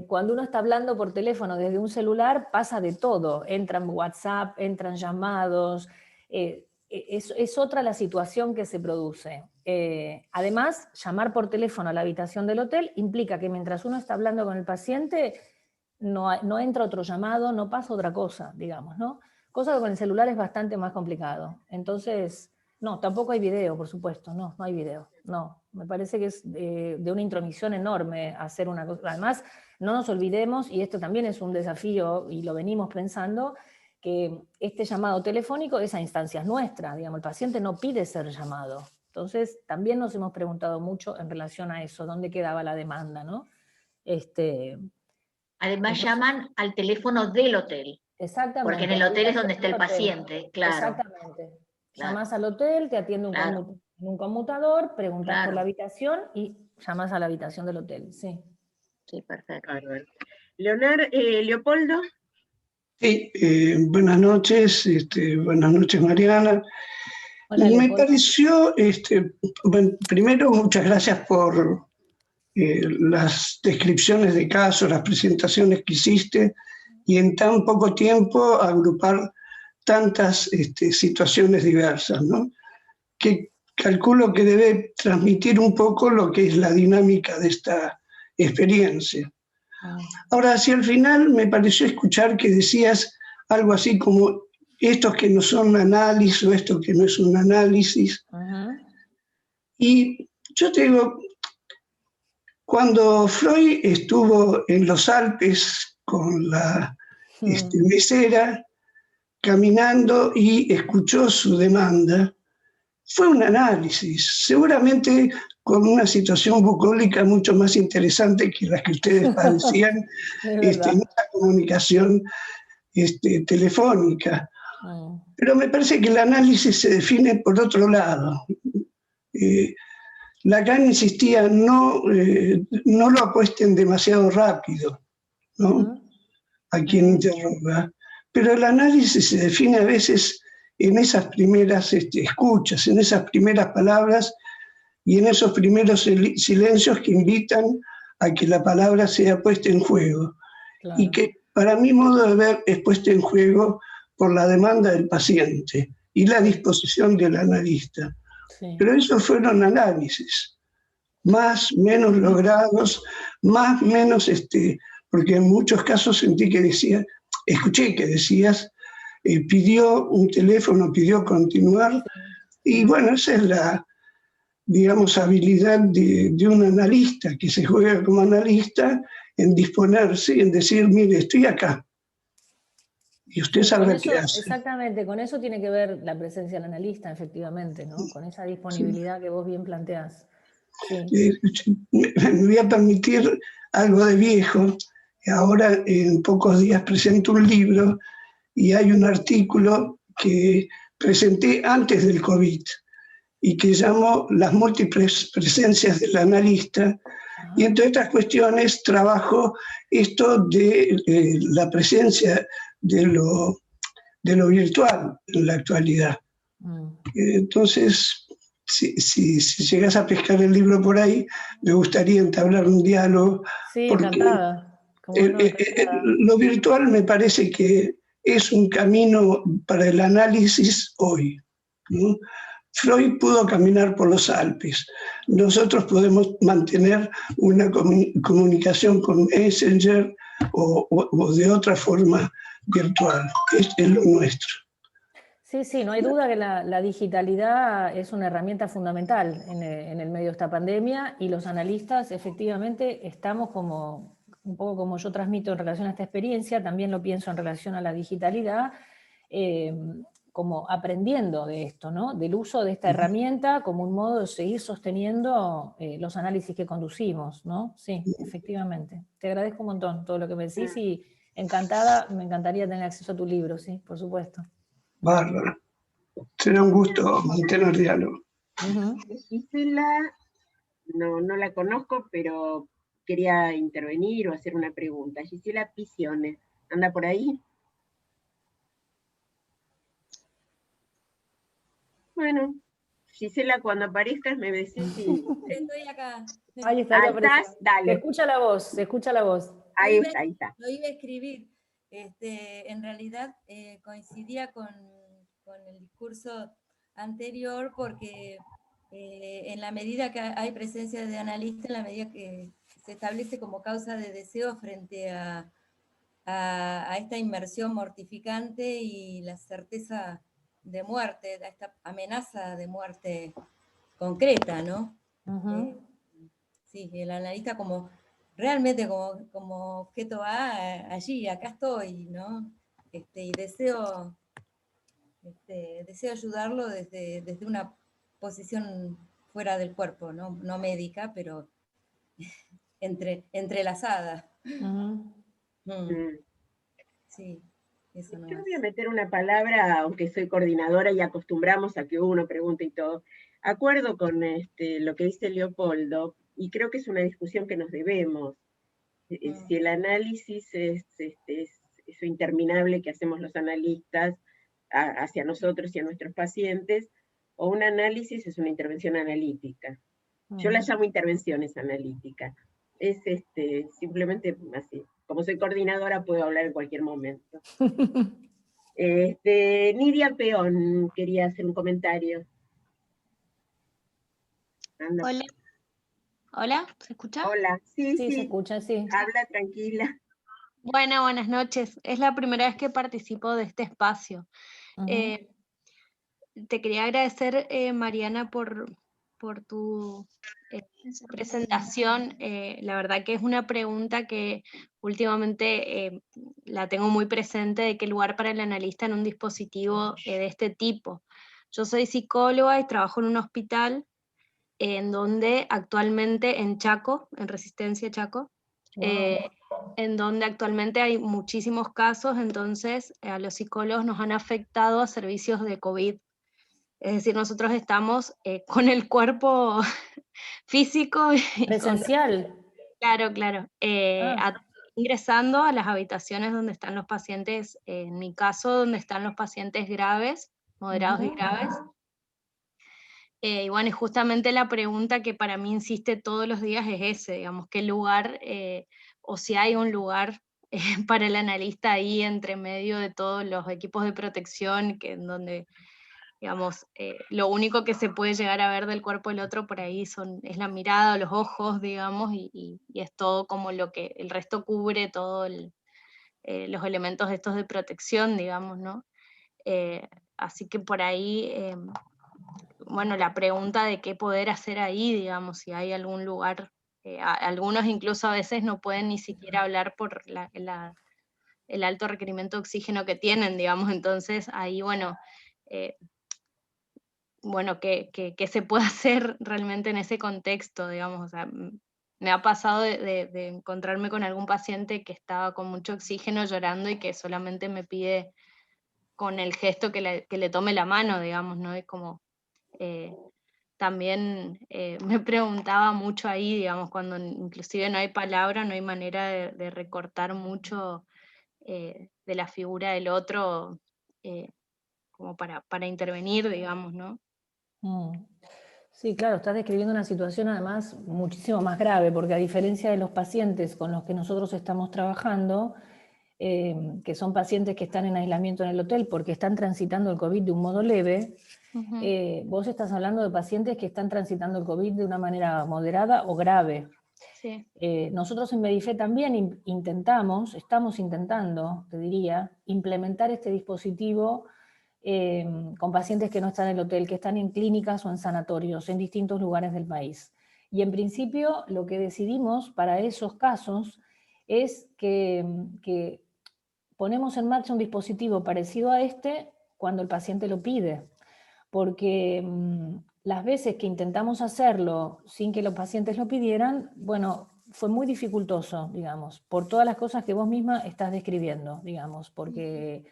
Cuando uno está hablando por teléfono desde un celular, pasa de todo, entran WhatsApp, entran llamados, es otra la situación que se produce. Además, llamar por teléfono a la habitación del hotel implica que mientras uno está hablando con el paciente, no entra otro llamado, no pasa otra cosa, digamos, ¿no? Cosa que con el celular es bastante más complicado. Entonces, no, tampoco hay video, por supuesto, no hay video, no. Me parece que es de una intromisión enorme hacer una cosa. Además, no nos olvidemos, y esto también es un desafío, y lo venimos pensando, que este llamado telefónico es a instancias nuestras, digamos, el paciente no pide ser llamado. Entonces, también nos hemos preguntado mucho en relación a eso, dónde quedaba la demanda, ¿no? Además llaman al teléfono del hotel. Exactamente. Porque en el hotel es donde está el paciente, claro. Exactamente. Claro. Llamás al hotel, te atiende un conmutador, preguntás por la habitación y llamás a la habitación del hotel, sí. Sí, perfecto. Leopoldo. Sí, buenas noches, Mariana. Hola, Me Leopoldo. pareció, bueno, primero muchas gracias por las descripciones de casos, las presentaciones que hiciste. y en tan poco tiempo agrupar tantas situaciones diversas, ¿no? Que calculo que debe transmitir un poco lo que es la dinámica de esta experiencia. Ahora, hacia el final me pareció escuchar que decías algo así como estos que no son análisis o esto que no es un análisis. Y yo te digo, cuando Freud estuvo en los Alpes con la mesera, caminando y escuchó su demanda, fue un análisis, seguramente con una situación bucólica mucho más interesante que las que ustedes padecían en esa comunicación telefónica. Pero me parece que el análisis se define por otro lado. Lacan insistía, no lo apuesten demasiado rápido, ¿no? A quien interroga. Pero el análisis se define a veces en esas primeras escuchas, en esas primeras palabras y en esos primeros silencios que invitan a que la palabra sea puesta en juego. Claro. Y que para mi modo de ver es puesta en juego por la demanda del paciente y la disposición del analista. Sí. Pero esos fueron análisis, más, menos logrados, más, menos, porque en muchos casos sentí que decía, escuché que decías, pidió un teléfono, pidió continuar, y bueno, esa es la, digamos, habilidad de un analista, que se juega como analista en disponerse, en decir, mire, estoy acá, y usted sabrá qué hace. Exactamente, con eso tiene que ver la presencia del analista, efectivamente, ¿no? Con esa disponibilidad que vos bien planteás. Sí. Me voy a permitir algo de viejo. Ahora, en pocos días, presento un libro y hay un artículo que presenté antes del COVID y que llamo Las múltiples presencias del analista. Y entre otras cuestiones trabajo esto de la presencia de lo virtual en la actualidad. Entonces, si llegas a pescar el libro por ahí, me gustaría entablar un diálogo. Sí, encantada. Lo virtual me parece que es un camino para el análisis hoy, ¿no? Freud pudo caminar por los Alpes. Nosotros podemos mantener una comunicación con Messenger o de otra forma virtual. Es lo nuestro. Sí, no hay duda que la digitalidad es una herramienta fundamental en el medio de esta pandemia y los analistas efectivamente estamos como, un poco como yo transmito en relación a esta experiencia, también lo pienso en relación a la digitalidad, como aprendiendo de esto, ¿no? Del uso de esta herramienta como un modo de seguir sosteniendo los análisis que conducimos, ¿no? Sí, efectivamente. Te agradezco un montón todo lo que me decís y encantada, me encantaría tener acceso a tu libro, sí, por supuesto. Bárbara. Será un gusto mantener diálogo. Gisela, no la conozco, pero quería intervenir o hacer una pregunta. Gisela Picione, ¿anda por ahí? Bueno, Gisela, cuando aparezcas me decís si... Estoy acá. Ahí está, estás, dale. Se escucha la voz. Ahí está. Lo iba a escribir. En realidad coincidía con el discurso anterior porque en la medida que hay presencia de analista, en la medida que se establece como causa de deseo frente a esta inmersión mortificante y la certeza de muerte, a esta amenaza de muerte concreta, ¿no? Sí, el analista como realmente como objeto allí, acá estoy, ¿no? Y deseo ayudarlo desde una posición fuera del cuerpo, no médica, pero entrelazada. Sí, eso no. Yo voy a meter una palabra, aunque soy coordinadora y acostumbramos a que uno pregunte y todo. Acuerdo con lo que dice Leopoldo, y creo que es una discusión que nos debemos. Si el análisis es eso interminable que hacemos los analistas hacia nosotros y a nuestros pacientes, o un análisis es una intervención analítica. Yo la llamo intervenciones analíticas. Es simplemente así, como soy coordinadora puedo hablar en cualquier momento. Nidia Peón quería hacer un comentario. Anda. Hola. Hola, ¿se escucha? Hola, sí, Sí, se escucha, sí. habla tranquila. Bueno, buenas noches. Es la primera vez que participo de este espacio. Ujú. Te quería agradecer, Mariana, por tu presentación. La verdad que es una pregunta que últimamente la tengo muy presente, de qué lugar para el analista en un dispositivo de este tipo. Yo soy psicóloga y trabajo en un hospital en donde actualmente en Chaco, en Resistencia Chaco, en donde actualmente hay muchísimos casos, entonces a los psicólogos nos han afectado a servicios de COVID. Es decir, nosotros estamos con el cuerpo físico y Presencial. claro, claro, Ah, ingresando a las habitaciones donde están los pacientes, en mi caso, donde están los pacientes graves, moderados y ujú. graves. Y bueno, y justamente la pregunta que para mí insiste todos los días es ese, digamos, qué lugar, o si hay un lugar para el analista ahí entre medio de todos los equipos de protección, que en donde, digamos, lo único que se puede llegar a ver del cuerpo del otro por ahí es la mirada, los ojos, digamos, y es todo como lo que el resto cubre, todos los elementos estos de protección, digamos, ¿no? Así que por ahí bueno, la pregunta de qué poder hacer ahí, digamos, si hay algún lugar, algunos incluso a veces no pueden ni siquiera hablar por el alto requerimiento de oxígeno que tienen, digamos, entonces ahí, bueno, eh, ¿qué se puede hacer realmente en ese contexto, digamos? O sea, me ha pasado de encontrarme con algún paciente que estaba con mucho oxígeno llorando y que solamente me pide con el gesto que le tome la mano, digamos, ¿no? Es como... también me preguntaba mucho ahí, digamos, cuando inclusive no hay palabra, no hay manera de recortar mucho de la figura del otro como para intervenir, digamos, ¿no? Mm. Sí, claro, estás describiendo una situación además muchísimo más grave, porque a diferencia de los pacientes con los que nosotros estamos trabajando, que son pacientes que están en aislamiento en el hotel porque están transitando el COVID de un modo leve, Ujú. vos estás hablando de pacientes que están transitando el COVID de una manera moderada o grave. Sí. Nosotros en Medife también estamos intentando, te diría, implementar este dispositivo con pacientes que no están en el hotel, que están en clínicas o en sanatorios en distintos lugares del país. Y en principio lo que decidimos para esos casos es que ponemos en marcha un dispositivo parecido a este cuando el paciente lo pide, porque las veces que intentamos hacerlo sin que los pacientes lo pidieran, bueno, fue muy dificultoso, digamos, por todas las cosas que vos misma estás describiendo, digamos, porque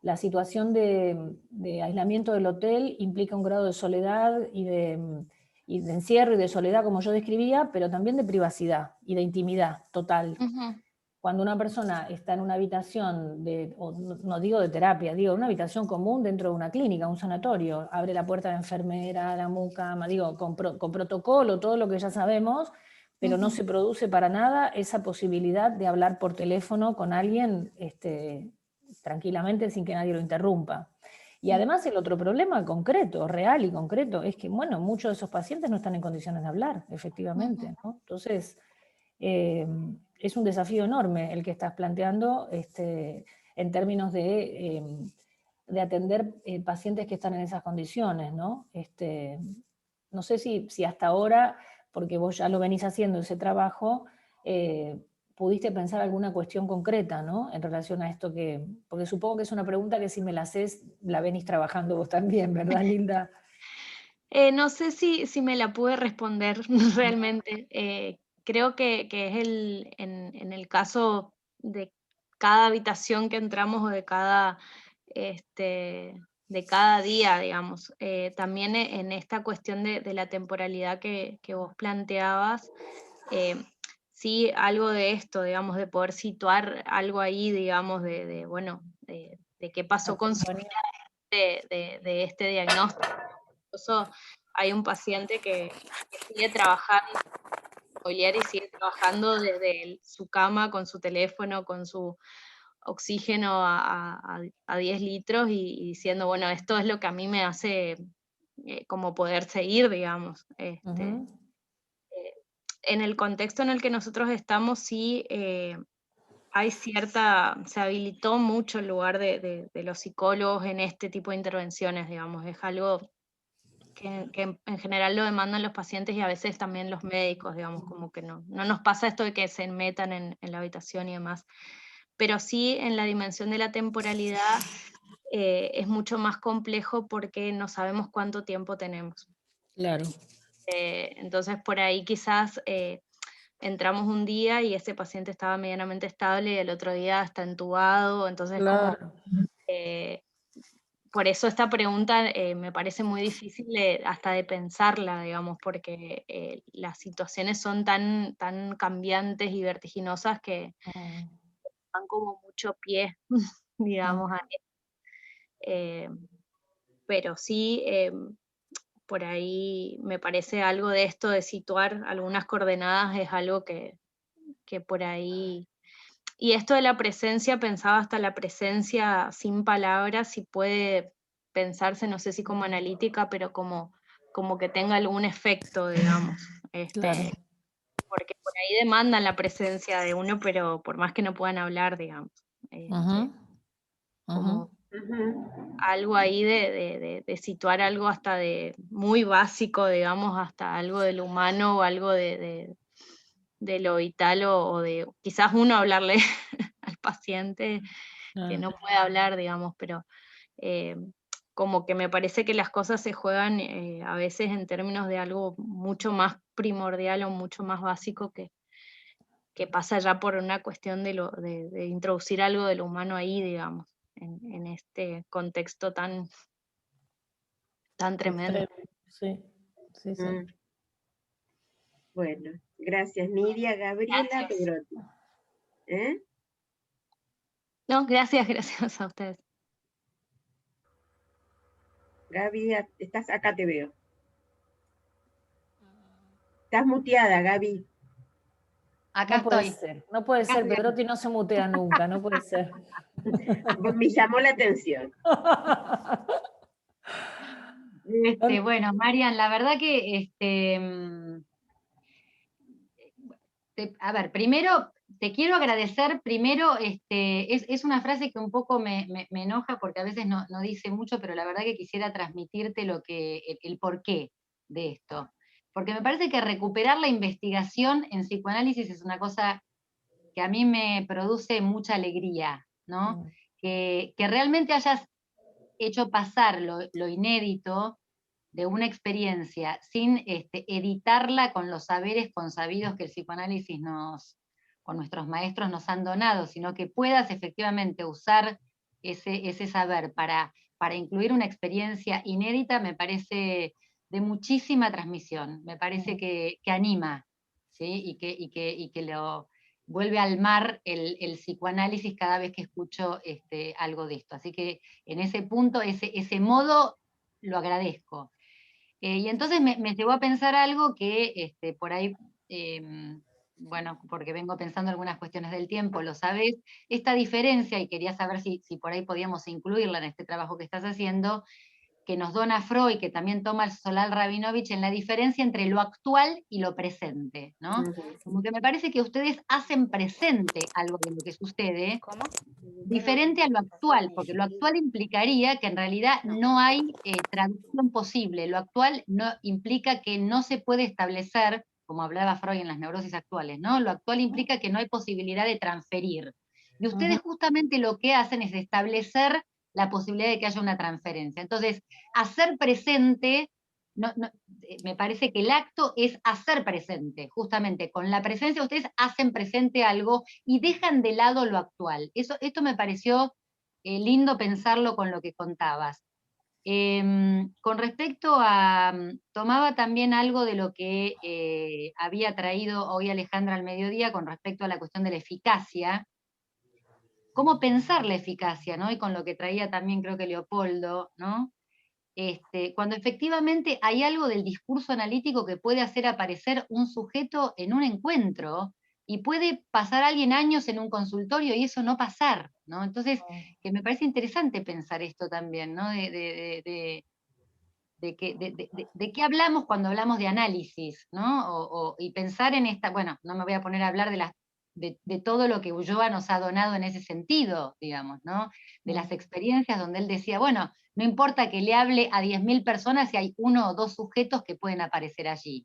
la situación de aislamiento del hotel implica un grado de soledad y de encierro y de soledad, como yo describía, pero también de privacidad y de intimidad total. Ujú. Cuando una persona está en una habitación, no digo de terapia, digo una habitación común dentro de una clínica, un sanatorio, abre la puerta de enfermera, la mucama, digo, con protocolo, todo lo que ya sabemos, pero no se produce para nada esa posibilidad de hablar por teléfono con alguien tranquilamente sin que nadie lo interrumpa. Y además el otro problema concreto, real y concreto, es que, bueno, muchos de esos pacientes no están en condiciones de hablar, efectivamente, ¿no? Entonces, es un desafío enorme el que estás planteando en términos de atender pacientes que están en esas condiciones, ¿no? No sé si hasta ahora, porque vos ya lo venís haciendo ese trabajo, pudiste pensar alguna cuestión concreta, ¿no? En relación a esto porque supongo que es una pregunta que si me la haces, la venís trabajando vos también, ¿verdad, Linda? No sé si me la pude responder realmente. Creo que es en el caso de cada habitación que entramos o de cada día, digamos. También en esta cuestión de la temporalidad que vos planteabas, sí, algo de esto, digamos, de poder situar algo ahí, digamos, bueno, de qué pasó con su vida de este diagnóstico. Incluso hay un paciente que sigue trabajando Oliari sigue trabajando desde su cama, con su teléfono, con su oxígeno a 10 litros y diciendo, bueno, esto es lo que a mí me hace como poder seguir, digamos. En el contexto en el que nosotros estamos, sí hay se habilitó mucho el lugar de los psicólogos en este tipo de intervenciones, digamos, es algo que en general lo demandan los pacientes y a veces también los médicos, digamos, como que no nos pasa esto de que se metan en la habitación y demás. Pero sí en la dimensión de la temporalidad es mucho más complejo porque no sabemos cuánto tiempo tenemos. Claro. Entonces por ahí quizás entramos un día y ese paciente estaba medianamente estable y el otro día está entubado, entonces Claro. como... por eso esta pregunta me parece muy difícil hasta de pensarla, digamos, porque las situaciones son tan cambiantes y vertiginosas que dan como mucho pie, digamos, pero sí, por ahí me parece algo de esto de situar algunas coordenadas es algo que por ahí... Y esto de la presencia, pensaba hasta la presencia sin palabras, si puede pensarse, no sé si como analítica, pero como que tenga algún efecto, digamos. Claro. Porque por ahí demandan la presencia de uno, pero por más que no puedan hablar, digamos. Como algo ahí de situar algo hasta de muy básico, digamos, hasta algo de lo humano o algo de lo vital o de quizás uno hablarle al paciente que no puede hablar, digamos, pero como que me parece que las cosas se juegan a veces en términos de algo mucho más primordial o mucho más básico que pasa ya por una cuestión de introducir algo de lo humano ahí, digamos, en este contexto tan tremendo. Sí, sí, sí. Bueno, gracias Nidia. Gabriela Pedrotti. No, gracias a ustedes. Gaby, estás acá, te veo. Estás muteada, Gaby. Acá no puede estoy. ser, no puede ser, Pedrotti no se mutea nunca, no puede ser. Me llamó la atención. Bueno, Marian, la verdad que, a ver, primero, te quiero agradecer, primero, es una frase que un poco me enoja porque a veces no dice mucho, pero la verdad que quisiera transmitirte el porqué de esto. Porque me parece que recuperar la investigación en psicoanálisis es una cosa que a mí me produce mucha alegría, ¿no? Que realmente hayas hecho pasar lo inédito de una experiencia sin editarla con los saberes consabidos que el psicoanálisis con nuestros maestros nos han donado, sino que puedas efectivamente usar ese saber para incluir una experiencia inédita, me parece de muchísima transmisión, me parece que anima, ¿sí? y que lo vuelve al mar el psicoanálisis cada vez que escucho algo de esto. Así que en ese punto, ese modo, lo agradezco. Y entonces me llevó a pensar algo que por ahí, bueno, porque vengo pensando algunas cuestiones del tiempo, lo sabés, esta diferencia, y quería saber si por ahí podíamos incluirla en este trabajo que estás haciendo, que nos dona Freud, que también toma el Solal Rabinovich, en la diferencia entre lo actual y lo presente, ¿no? Como que me parece que ustedes hacen presente algo de lo que sucede, diferente a lo actual, porque lo actual implicaría que en realidad no hay traducción posible, lo actual no implica que no se puede establecer, como hablaba Freud en las neurosis actuales, ¿no? Lo actual implica que no hay posibilidad de transferir. Y ustedes justamente lo que hacen es establecer la posibilidad de que haya una transferencia. Entonces, hacer presente, me parece que el acto es hacer presente, justamente con la presencia ustedes hacen presente algo y dejan de lado lo actual. Esto me pareció lindo pensarlo con lo que contabas. Con respecto a, tomaba también algo de lo que había traído hoy Alejandra al mediodía con respecto a la cuestión de la eficacia, cómo pensar la eficacia, ¿no? Y con lo que traía también creo que Leopoldo, ¿no? cuando efectivamente hay algo del discurso analítico que puede hacer aparecer un sujeto en un encuentro, y puede pasar alguien años en un consultorio y eso no pasar, ¿no? Entonces, que me parece interesante pensar esto también, ¿no? De qué hablamos cuando hablamos de análisis, ¿no? Y pensar en esta, bueno, no me voy a poner a hablar de todo lo que Ulloa nos ha donado en ese sentido, digamos, ¿no? De las experiencias donde él decía, bueno, no importa que le hable a 10.000 personas si hay 1 o 2 sujetos que pueden aparecer allí.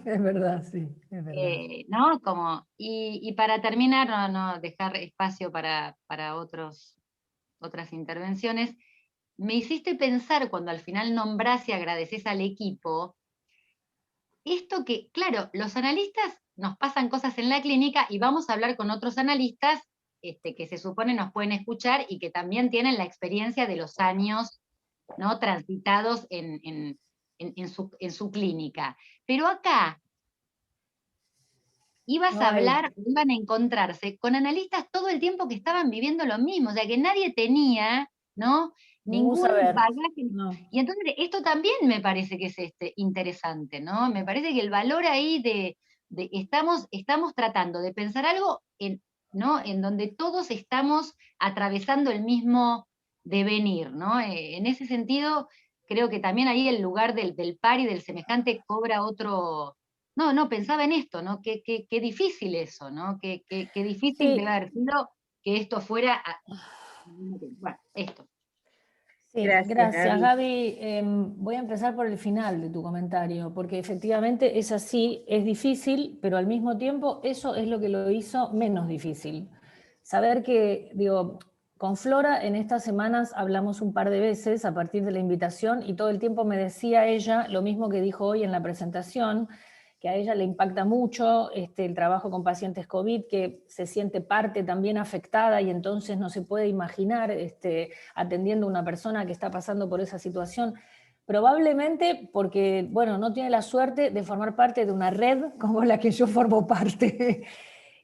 Es verdad, sí, es verdad. ¿No? Y para terminar, no dejar espacio para otras intervenciones, me hiciste pensar cuando al final nombrás y agradeces al equipo, esto que, claro, los analistas nos pasan cosas en la clínica y vamos a hablar con otros analistas que se supone nos pueden escuchar y que también tienen la experiencia de los años, ¿no?, transitados en su clínica. Pero acá ibas a hablar, iban a encontrarse con analistas todo el tiempo que estaban viviendo lo mismo, o sea que nadie tenía, ¿no?, ningún saber. bagaje. No. Y entonces esto también me parece que es interesante, ¿no? Me parece que el valor ahí estamos tratando de pensar algo ¿no?, en donde todos estamos atravesando el mismo devenir, ¿no? En ese sentido, creo que también ahí el lugar del par y del semejante cobra otro. No, pensaba en esto, ¿no? Qué difícil eso, ¿no? Qué difícil Sí. debe haber sido que esto fuera. Bueno, esto. Sí, gracias Gaby. Voy a empezar por el final de tu comentario, porque efectivamente es así, es difícil, pero al mismo tiempo eso es lo que lo hizo menos difícil. Saber que, digo, con Flora en estas semanas hablamos un par de veces a partir de la invitación y todo el tiempo me decía ella lo mismo que dijo hoy en la presentación, que a ella le impacta mucho el trabajo con pacientes COVID, que se siente parte también afectada y entonces no se puede imaginar atendiendo a una persona que está pasando por esa situación, probablemente porque, bueno, no tiene la suerte de formar parte de una red como la que yo formo parte.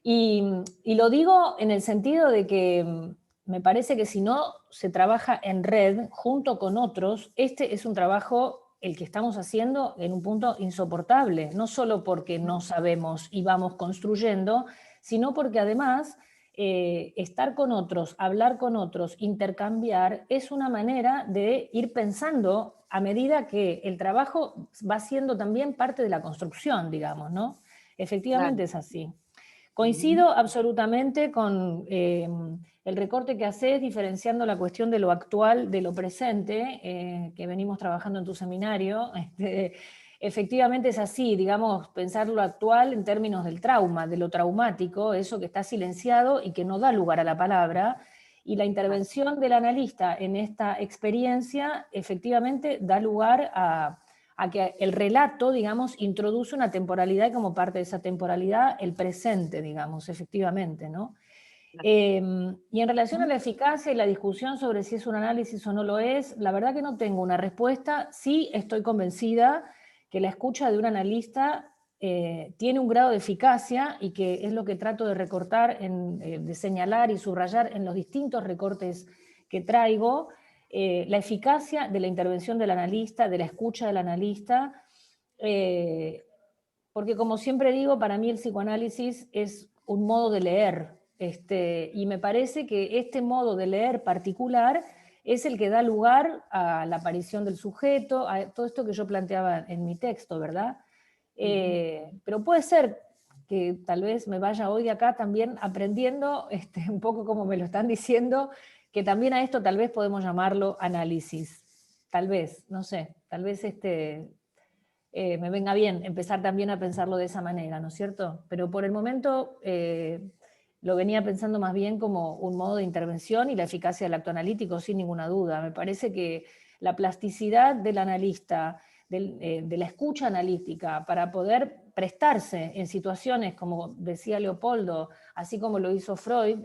Y lo digo en el sentido de que me parece que si no se trabaja en red junto con otros, este es un trabajo el que estamos haciendo en un punto insoportable, no solo porque no sabemos y vamos construyendo, sino porque además estar con otros, hablar con otros, intercambiar, es una manera de ir pensando a medida que el trabajo va siendo también parte de la construcción, digamos, ¿no? Efectivamente es así. Coincido absolutamente con el recorte que haces, diferenciando la cuestión de lo actual de lo presente, que venimos trabajando en tu seminario. Efectivamente es así, digamos, pensar lo actual en términos del trauma, de lo traumático, eso que está silenciado y que no da lugar a la palabra, y la intervención del analista en esta experiencia efectivamente da lugar a que el relato, digamos, introduce una temporalidad y como parte de esa temporalidad el presente, digamos, efectivamente, ¿no? Y en relación a la eficacia y la discusión sobre si es un análisis o no lo es, la verdad que no tengo una respuesta. Sí estoy convencida que la escucha de un analista tiene un grado de eficacia y que es lo que trato de recortar, de señalar y subrayar en los distintos recortes que traigo, la eficacia de la intervención del analista, de la escucha del analista, porque como siempre digo, para mí el psicoanálisis es un modo de leer, y me parece que este modo de leer particular es el que da lugar a la aparición del sujeto, a todo esto que yo planteaba en mi texto, ¿verdad? Pero puede ser que tal vez me vaya hoy de acá también aprendiendo, un poco como me lo están diciendo, que también a esto tal vez podemos llamarlo análisis, tal vez, no sé, tal vez me venga bien empezar también a pensarlo de esa manera, ¿no es cierto? Pero por el momento lo venía pensando más bien como un modo de intervención y la eficacia del acto analítico, sin ninguna duda. Me parece que la plasticidad del analista, de la escucha analítica, para poder prestarse en situaciones, como decía Leopoldo, así como lo hizo Freud,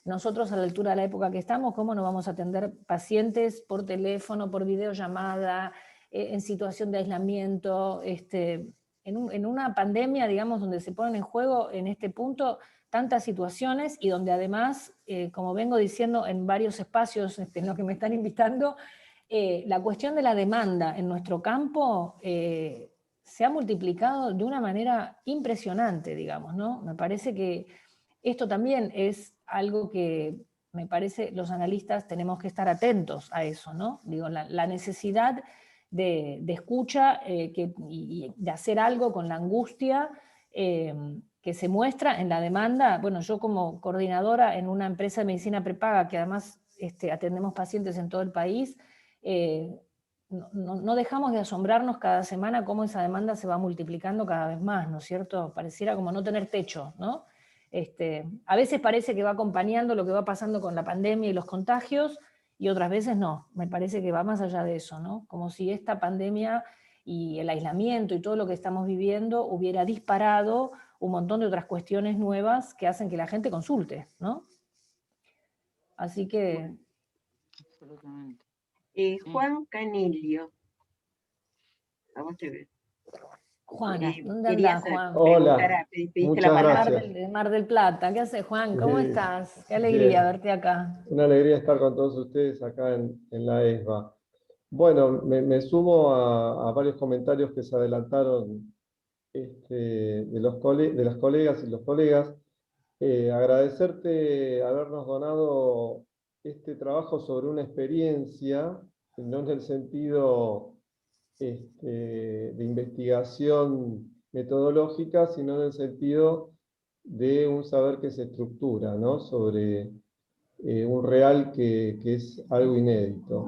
nosotros a la altura de la época que estamos, ¿cómo no vamos a atender pacientes por teléfono, por videollamada, en situación de aislamiento, en una pandemia, digamos, donde se ponen en juego en este punto tantas situaciones y donde además, como vengo diciendo en varios espacios en los que me están invitando, la cuestión de la demanda en nuestro campo se ha multiplicado de una manera impresionante, digamos, ¿no? Me parece que esto también es algo que, me parece, los analistas tenemos que estar atentos a eso, ¿no? Digo, la necesidad de escucha y de hacer algo con la angustia que se muestra en la demanda. Bueno, yo como coordinadora en una empresa de medicina prepaga, que además atendemos pacientes en todo el país, no dejamos de asombrarnos cada semana cómo esa demanda se va multiplicando cada vez más, ¿no es cierto? Pareciera como no tener techo, ¿no? A veces parece que va acompañando lo que va pasando con la pandemia y los contagios, y otras veces no. Me parece que va más allá de eso, ¿no? Como si esta pandemia y el aislamiento y todo lo que estamos viviendo hubiera disparado un montón de otras cuestiones nuevas que hacen que la gente consulte, ¿no? Así que... Absolutamente. Juan Canilio. A vos te veo. Juan, ¿dónde Querías andás, Juan? Hola, pediste la muchas palabra. gracias. De Mar del Plata. ¿Qué haces, Juan? ¿Cómo Sí, estás? Qué alegría bien. verte acá. Una alegría estar con todos ustedes acá en la ESBA. Bueno, me sumo a varios comentarios que se adelantaron de las colegas y los colegas. Agradecerte habernos donado este trabajo sobre una experiencia, no en el sentido de investigación metodológica, sino en el sentido de un saber que se estructura, ¿no? Sobre un real que es algo inédito.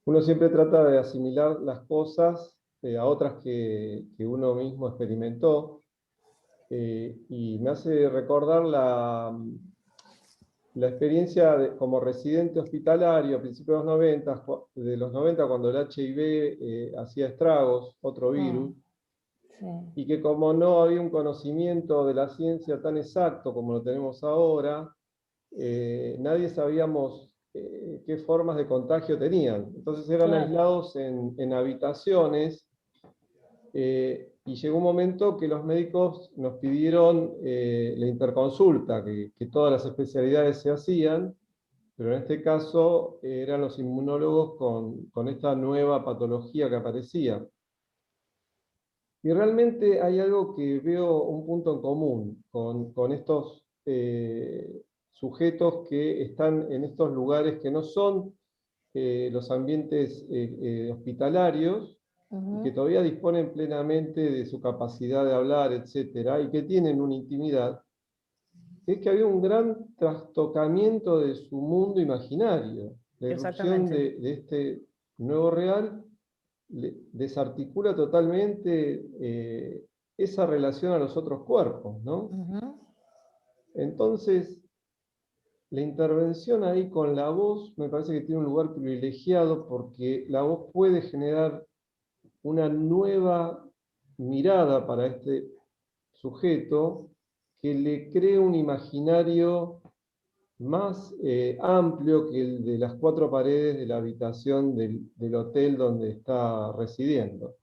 Uno siempre trata de asimilar las cosas a otras que uno mismo experimentó, y me hace recordar la experiencia como residente hospitalario a principios de los 90, cuando el HIV hacía estragos, otro virus, Sí. y que como no había un conocimiento de la ciencia tan exacto como lo tenemos ahora, nadie sabíamos qué formas de contagio tenían. Entonces eran Claro. aislados en habitaciones, y llegó un momento que los médicos nos pidieron la interconsulta, que todas las especialidades se hacían, pero en este caso eran los inmunólogos con esta nueva patología que aparecía. Y realmente hay algo que veo un punto en común con estos sujetos que están en estos lugares que no son los ambientes hospitalarios, y que todavía disponen plenamente de su capacidad de hablar, etcétera, y que tienen una intimidad, es que había un gran trastocamiento de su mundo imaginario. La irrupción de este nuevo real desarticula totalmente esa relación a los otros cuerpos, ¿no? Entonces, la intervención ahí con la voz me parece que tiene un lugar privilegiado, porque la voz puede generar una nueva mirada para este sujeto que le cree un imaginario más amplio que el de las 4 paredes de la habitación del hotel donde está residiendo,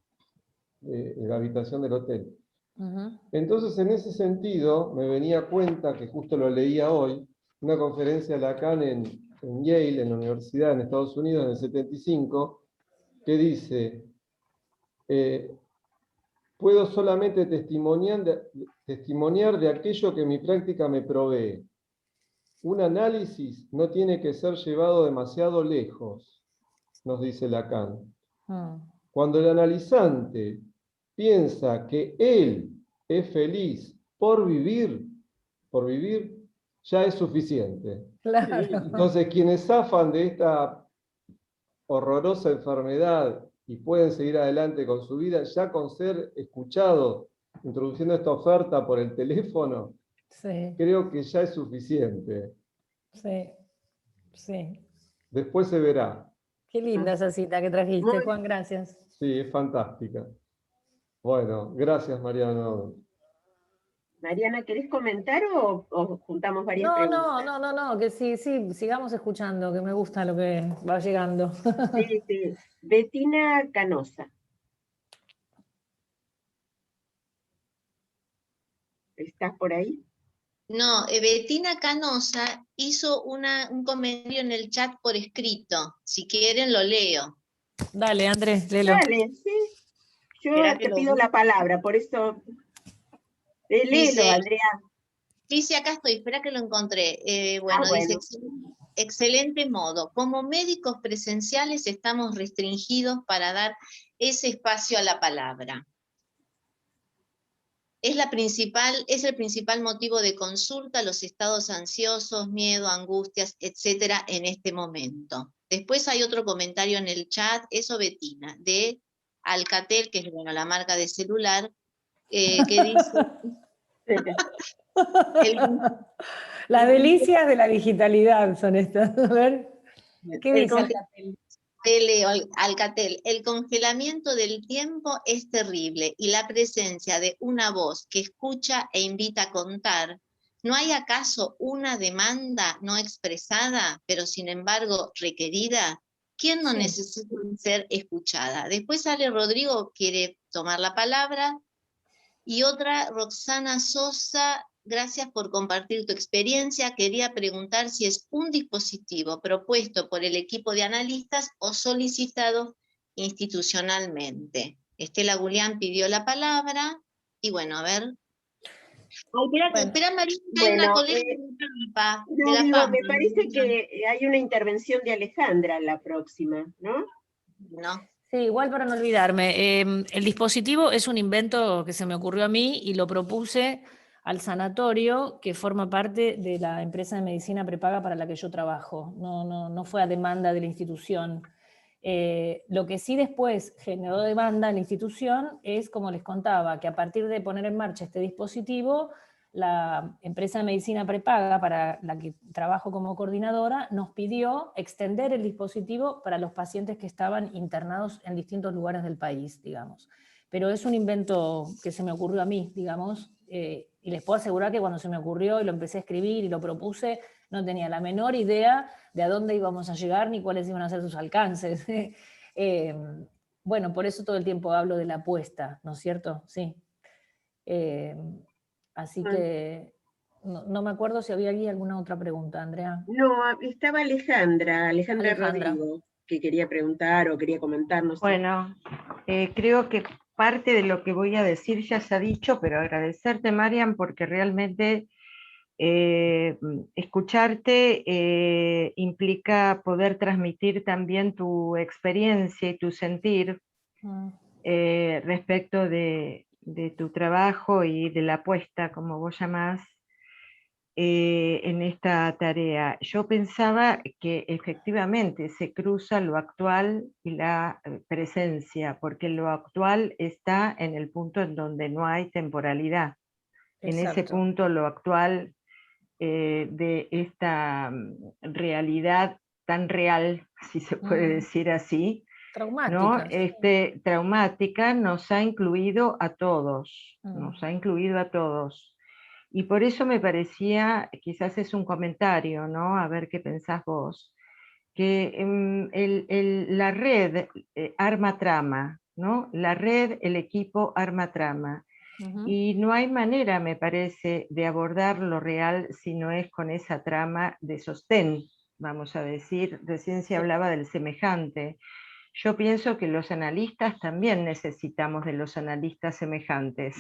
la habitación del hotel. Entonces, en ese sentido, me venía a cuenta, que justo lo leía hoy, una conferencia de Lacan en Yale, en la universidad en Estados Unidos, en el 75, que dice: puedo solamente testimoniar de aquello que mi práctica me provee. Un análisis no tiene que ser llevado demasiado lejos, nos dice Lacan. Cuando el analizante piensa que él es feliz por vivir, ya es suficiente. Claro. Entonces, quienes zafan de esta horrorosa enfermedad y pueden seguir adelante con su vida, ya con ser escuchados, introduciendo esta oferta por el teléfono, creo que ya es suficiente. Sí, sí. Después se verá. Qué linda esa cita que trajiste, Juan, gracias. Sí, es fantástica. Bueno, gracias, Mariano. Mariana, ¿querés comentar o juntamos varias preguntas? No, que sí, sigamos escuchando, que me gusta lo que va llegando. Sí. Bettina Canosa. ¿Estás por ahí? No, Bettina Canosa hizo un comentario en el chat por escrito. Si quieren lo leo. Dale, Andrés, léelo. Dale, sí. Yo Espera que te lo pido la palabra, por eso. Léelo, dice, Andrea. dice, acá estoy, espera que lo encontré. Ah, Dice, bueno. excelente modo. Como médicos presenciales estamos restringidos para dar ese espacio a la palabra. Es el principal motivo de consulta, los estados ansiosos, miedo, angustias, etcétera, en este momento. Después hay otro comentario en el chat, eso Betina, de Alcatel, que es la marca de celular, que dice... Las delicias de la digitalidad son estas. A ver, ¿qué dice Alcatel? Alcatel, el congelamiento del tiempo es terrible y la presencia de una voz que escucha e invita a contar. ¿No hay acaso una demanda no expresada, pero sin embargo requerida? ¿Quién no necesita ser escuchada? Después sale Rodrigo, quiere tomar la palabra. Y otra, Roxana Sosa, gracias por compartir tu experiencia. Quería preguntar si es un dispositivo propuesto por el equipo de analistas o solicitado institucionalmente. Estela Julián pidió la palabra, y bueno, a ver. Espera, María, hay una colega de La Pampa. Me parece que hay una intervención de Alejandra la próxima, ¿no? No. Sí, igual para no olvidarme, el dispositivo es un invento que se me ocurrió a mí y lo propuse al sanatorio que forma parte de la empresa de medicina prepaga para la que yo trabajo. No fue a demanda de la institución. Lo que sí después generó demanda en la institución es, como les contaba, que a partir de poner en marcha este dispositivo, la empresa de medicina prepaga para la que trabajo como coordinadora nos pidió extender el dispositivo para los pacientes que estaban internados en distintos lugares del país, digamos. Pero es un invento que se me ocurrió a mí, digamos, y les puedo asegurar que cuando se me ocurrió y lo empecé a escribir y lo propuse, no tenía la menor idea de a dónde íbamos a llegar ni cuáles iban a ser sus alcances. Bueno, por eso todo el tiempo hablo de la apuesta, ¿no es cierto? Sí. Así que no me acuerdo si había aquí alguna otra pregunta, Andrea. No, estaba Alejandra Rodrigo, que quería preguntar o quería comentar, no sé. Bueno, creo que parte de lo que voy a decir ya se ha dicho, pero agradecerte, Marian, porque realmente escucharte implica poder transmitir también tu experiencia y tu sentir respecto de tu trabajo y de la apuesta, como vos llamás, en esta tarea. Yo pensaba que efectivamente se cruza lo actual y la presencia, porque lo actual está en el punto en donde no hay temporalidad. En ese punto lo actual de esta realidad tan real, si se puede decir así, traumática, ¿no? Traumática, nos ha incluido a todos, nos ha incluido a todos. Y por eso me parecía, quizás es un comentario, ¿no? A ver qué pensás vos, que la red arma trama, ¿no? La red, el equipo arma trama. Y no hay manera, me parece, de abordar lo real si no es con esa trama de sostén, vamos a decir. Recién se hablaba del semejante. Yo pienso que los analistas también necesitamos de los analistas semejantes,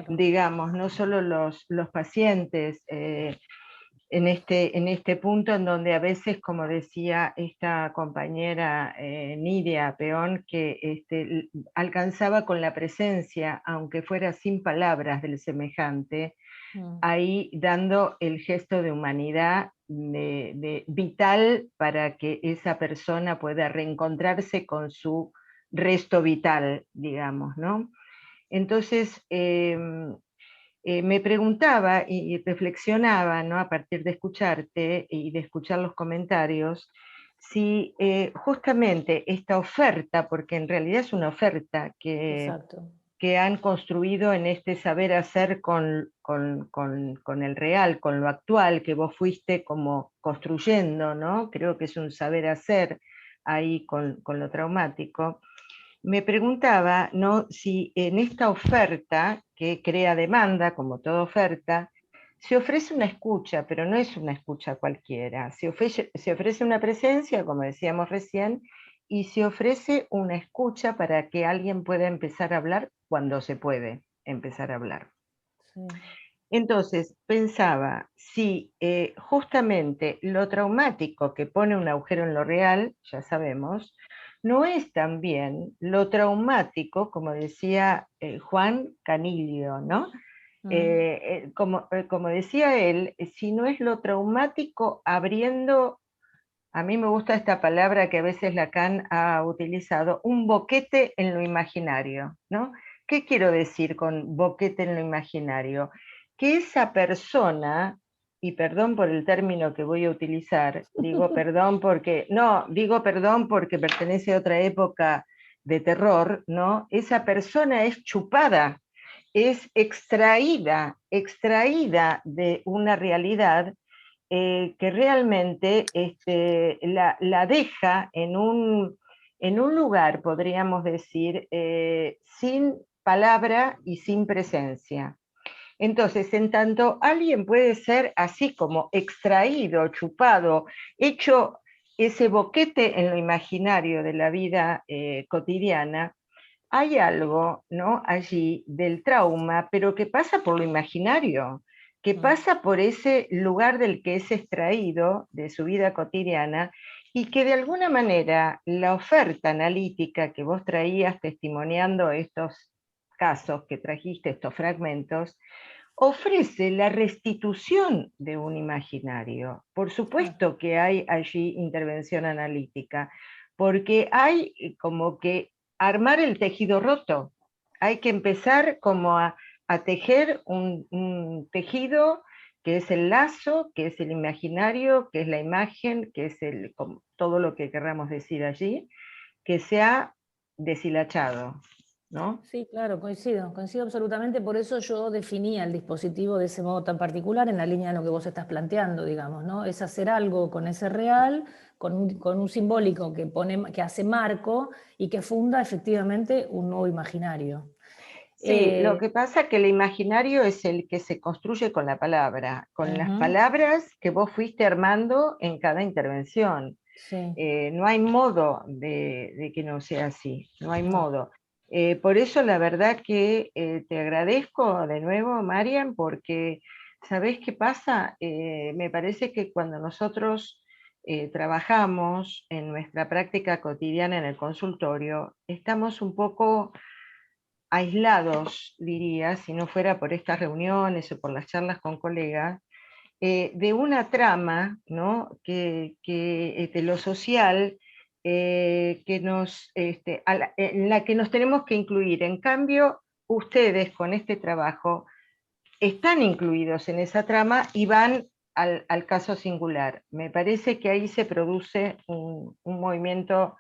digamos, no solo los pacientes, en este punto en donde a veces, como decía esta compañera Nidia Peón, que alcanzaba con la presencia, aunque fuera sin palabras del semejante, ahí dando el gesto de humanidad vital para que esa persona pueda reencontrarse con su resto vital, digamos, ¿no? Entonces, me preguntaba y reflexionaba, ¿no? A partir de escucharte y de escuchar los comentarios, si justamente esta oferta, porque en realidad es una oferta que han construido en este saber hacer con el real, con lo actual, que vos fuiste como construyendo, ¿no? Creo que es un saber hacer ahí con lo traumático. Me preguntaba, ¿no? Si en esta oferta, que crea demanda, como toda oferta, se ofrece una escucha, pero no es una escucha cualquiera. Se ofrece una presencia, como decíamos recién, y se ofrece una escucha para que alguien pueda empezar a hablar cuando se puede empezar a hablar. Sí. Entonces, pensaba, si justamente lo traumático que pone un agujero en lo real, ya sabemos, no es también lo traumático, como decía Juan Canillo, ¿no? Como decía él, si no es lo traumático abriendo, a mí me gusta esta palabra que a veces Lacan ha utilizado, un boquete en lo imaginario, ¿no? ¿Qué quiero decir con boquete en lo imaginario? Que esa persona, y perdón por el término que voy a utilizar, digo perdón porque pertenece a otra época de terror, ¿no? Esa persona es chupada, es extraída de una realidad que realmente la deja en un lugar, podríamos decir, sin palabra y sin presencia. Entonces, en tanto alguien puede ser así como extraído, chupado, hecho ese boquete en lo imaginario de la vida cotidiana, hay algo, ¿no?, allí del trauma, pero que pasa por lo imaginario, que pasa por ese lugar del que es extraído de su vida cotidiana y que de alguna manera la oferta analítica que vos traías testimoniando estos casos que trajiste, estos fragmentos, ofrece la restitución de un imaginario. Por supuesto que hay allí intervención analítica, porque hay como que armar el tejido roto. Hay que empezar como a tejer un tejido que es el lazo, que es el imaginario, que es la imagen, que es todo lo que querramos decir allí, que se ha deshilachado, ¿no? Sí, claro, coincido absolutamente, por eso yo definía el dispositivo de ese modo tan particular en la línea de lo que vos estás planteando, digamos, ¿no? Es hacer algo con ese real, con un simbólico que hace marco y que funda efectivamente un nuevo imaginario. Sí, lo que pasa es que el imaginario es el que se construye con la palabra, con las palabras que vos fuiste armando en cada intervención. Sí. No hay modo de que no sea así, no hay modo. Por eso la verdad que te agradezco de nuevo, Marian, porque ¿sabés qué pasa? Me parece que cuando nosotros trabajamos en nuestra práctica cotidiana en el consultorio, estamos un poco aislados, diría, si no fuera por estas reuniones o por las charlas con colegas, de una trama, ¿no?, que de lo social, en la que nos tenemos que incluir. En cambio, ustedes con este trabajo están incluidos en esa trama y van al caso singular. Me parece que ahí se produce un movimiento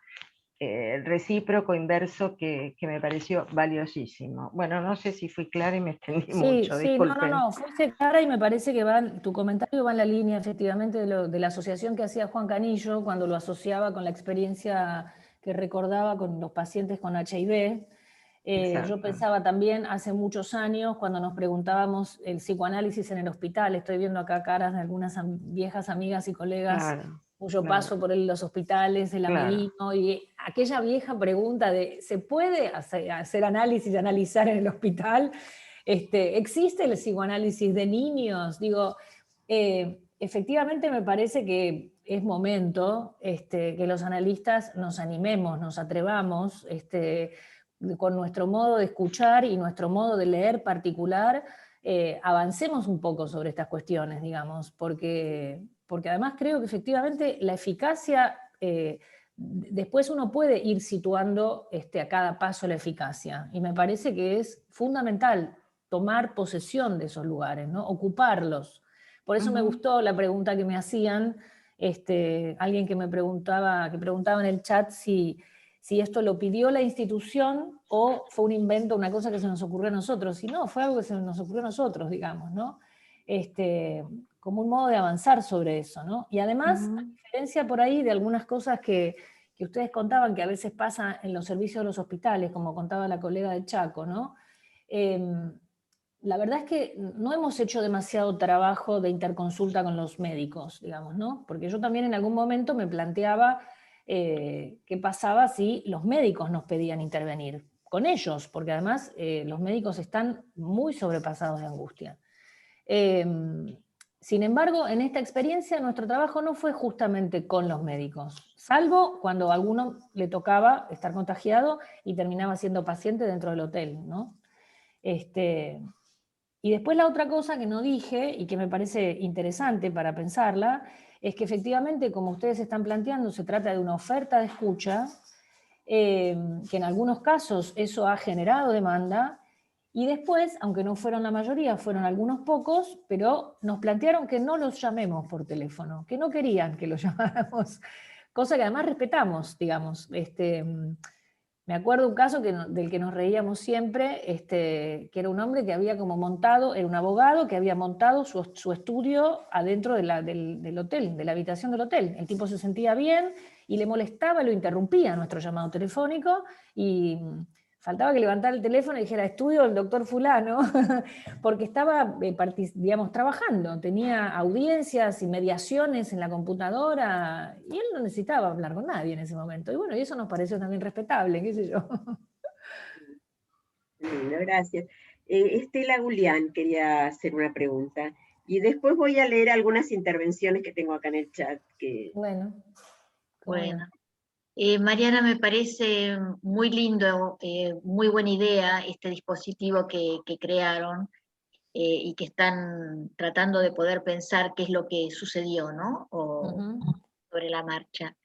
recíproco, inverso, que me pareció valiosísimo. Bueno, no sé si fui clara y me extendí mucho, Sí, no, disculpen. fuiste clara y me parece que tu comentario va en la línea efectivamente de la asociación que hacía Juan Canillo cuando lo asociaba con la experiencia que recordaba con los pacientes con HIV. Yo pensaba también hace muchos años cuando nos preguntábamos el psicoanálisis en el hospital, estoy viendo acá caras de algunas viejas amigas y colegas cuyo paso por los hospitales, el Amelino, y aquella vieja pregunta de ¿se puede hacer análisis, analizar en el hospital? ¿Existe el psicoanálisis de niños? Digo, efectivamente me parece que es momento que los analistas nos animemos, nos atrevamos, con nuestro modo de escuchar y nuestro modo de leer particular, avancemos un poco sobre estas cuestiones, digamos, porque además creo que efectivamente la eficacia, después uno puede ir situando a cada paso la eficacia, y me parece que es fundamental tomar posesión de esos lugares, ¿no?, ocuparlos. Por eso me gustó la pregunta que me hacían, alguien que preguntaba en el chat si esto lo pidió la institución o fue un invento, una cosa que se nos ocurrió a nosotros. Y no, fue algo que se nos ocurrió a nosotros, digamos, ¿no? Como un modo de avanzar sobre eso, ¿no? Y además, a diferencia por ahí de algunas cosas que ustedes contaban que a veces pasa en los servicios de los hospitales, como contaba la colega de Chaco, ¿no? La verdad es que no hemos hecho demasiado trabajo de interconsulta con los médicos, digamos, ¿no? Porque yo también en algún momento me planteaba qué pasaba si los médicos nos pedían intervenir con ellos, porque además los médicos están muy sobrepasados de angustia. Sin embargo, en esta experiencia nuestro trabajo no fue justamente con los médicos, salvo cuando a alguno le tocaba estar contagiado y terminaba siendo paciente dentro del hotel, ¿no? Y después la otra cosa que no dije y que me parece interesante para pensarla, es que efectivamente, como ustedes están planteando, se trata de una oferta de escucha, que en algunos casos eso ha generado demanda, y después, aunque no fueron la mayoría, fueron algunos pocos, pero nos plantearon que no los llamemos por teléfono, que no querían que los llamáramos, cosa que además respetamos, digamos. Me acuerdo un caso del que nos reíamos siempre, que era un hombre que había como montado, era un abogado que había montado su estudio adentro del hotel, de la habitación del hotel. El tipo se sentía bien y le molestaba, lo interrumpía nuestro llamado telefónico, y faltaba que levantara el teléfono y dijera, estudio del doctor fulano, porque estaba, digamos, trabajando, tenía audiencias y mediaciones en la computadora, y él no necesitaba hablar con nadie en ese momento. Y bueno, y eso nos pareció también respetable, qué sé yo. Lindo, gracias. Estela Julián quería hacer una pregunta, y después voy a leer algunas intervenciones que tengo acá en el chat. Bueno. Mariana, me parece muy lindo, muy buena idea este dispositivo que crearon y que están tratando de poder pensar qué es lo que sucedió, ¿no? Sobre la marcha.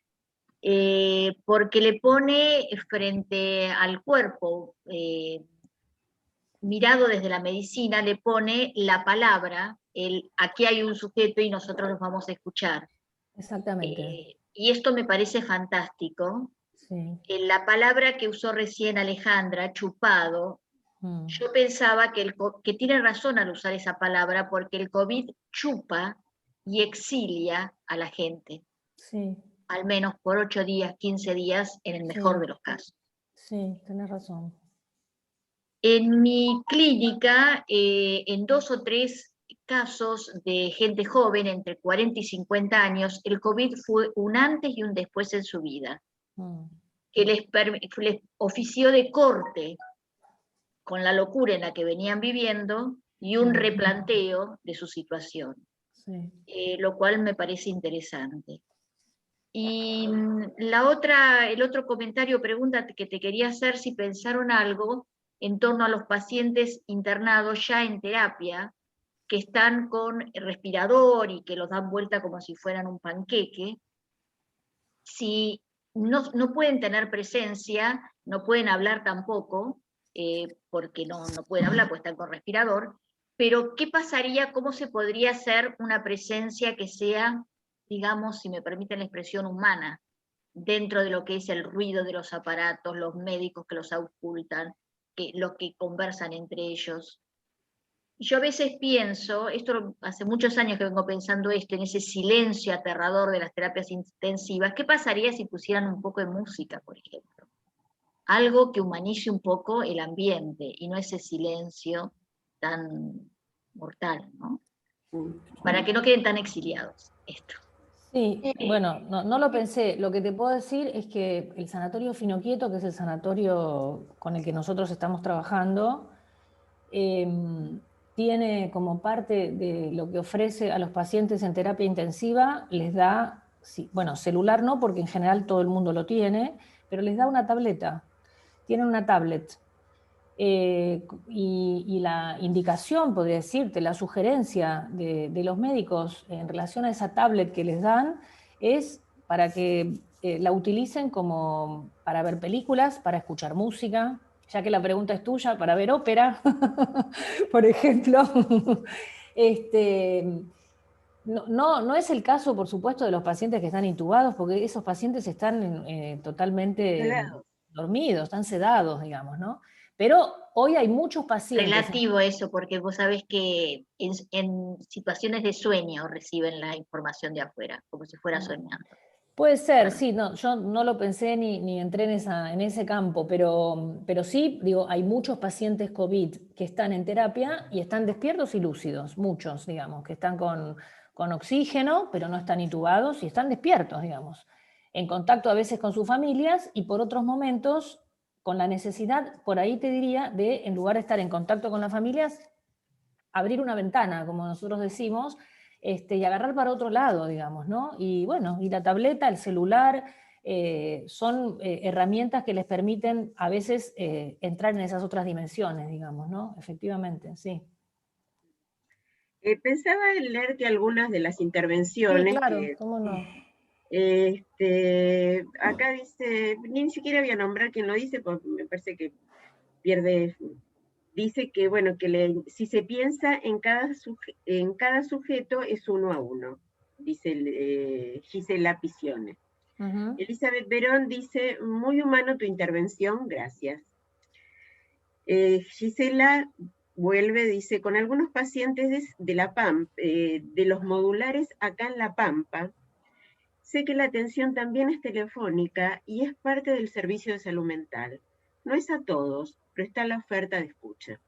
Porque le pone frente al cuerpo, mirado desde la medicina, le pone la palabra, aquí hay un sujeto y nosotros los vamos a escuchar. Exactamente. Y esto me parece fantástico. Sí. La palabra que usó recién Alejandra, chupado, yo pensaba que tiene razón al usar esa palabra, porque el COVID chupa y exilia a la gente. Sí. Al menos por 8 días, 15 días, en el mejor de los casos. Sí, tenés razón. En mi clínica, en 2 o 3 casos de gente joven, entre 40 y 50 años, el COVID fue un antes y un después en su vida, que les ofició de corte con la locura en la que venían viviendo y un replanteo de su situación, lo cual me parece interesante. Y el otro comentario, pregunta que te quería hacer, si pensaron algo en torno a los pacientes internados ya en terapia, que están con respirador y que los dan vuelta como si fueran un panqueque, si no pueden tener presencia, no pueden hablar tampoco, porque no pueden hablar, porque están con respirador, pero ¿qué pasaría, cómo se podría hacer una presencia que sea, digamos, si me permiten la expresión, humana, dentro de lo que es el ruido de los aparatos, los médicos que los auscultan, los que conversan entre ellos? Yo a veces pienso, esto hace muchos años que vengo pensando esto, en ese silencio aterrador de las terapias intensivas, ¿qué pasaría si pusieran un poco de música, por ejemplo? Algo que humanice un poco el ambiente, y no ese silencio tan mortal, ¿no? Para que no queden tan exiliados, esto. Sí, bueno, no lo pensé. Lo que te puedo decir es que el sanatorio Finoquieto, que es el sanatorio con el que nosotros estamos trabajando, tiene como parte de lo que ofrece a los pacientes en terapia intensiva, les da, bueno, celular no, porque en general todo el mundo lo tiene, pero les da una tableta. Tienen una tablet. Y la indicación, podría decirte, la sugerencia de los médicos en relación a esa tablet que les dan es para que la utilicen como para ver películas, para escuchar música, ya que la pregunta es tuya, para ver ópera, por ejemplo. No es el caso, por supuesto, de los pacientes que están intubados, porque esos pacientes están totalmente dormidos, están sedados, digamos, ¿no? Pero hoy hay muchos pacientes... Relativo eso, porque vos sabés que en situaciones de sueño reciben la información de afuera, como si fuera soñando. Puede ser, sí, no, yo no lo pensé ni entré en ese campo, pero sí, digo, hay muchos pacientes COVID que están en terapia y están despiertos y lúcidos, muchos, digamos, que están con oxígeno, pero no están intubados y están despiertos, digamos. en contacto a veces con sus familias y por otros momentos con la necesidad, por ahí te diría, de en lugar de estar en contacto con las familias, abrir una ventana, como nosotros decimos, y agarrar para otro lado, digamos, ¿no? Y bueno, y la tableta, el celular, son herramientas que les permiten a veces entrar en esas otras dimensiones, digamos, ¿no? Efectivamente, sí. Pensaba en leerte algunas de las Sí, intervenciones claro, que, cómo no. acá dice, ni siquiera voy a nombrar quién lo dice, porque me parece que pierde. Dice que, bueno, que si se piensa en cada sujeto es 1 a 1, dice Gisela Picione. Elizabeth Verón dice, muy humano tu intervención, gracias. Gisela vuelve, dice, con algunos pacientes de la Pampa, de los modulares acá en La Pampa, sé que la atención también es telefónica y es parte del servicio de salud mental. No es a todos, pero está la oferta de escucha.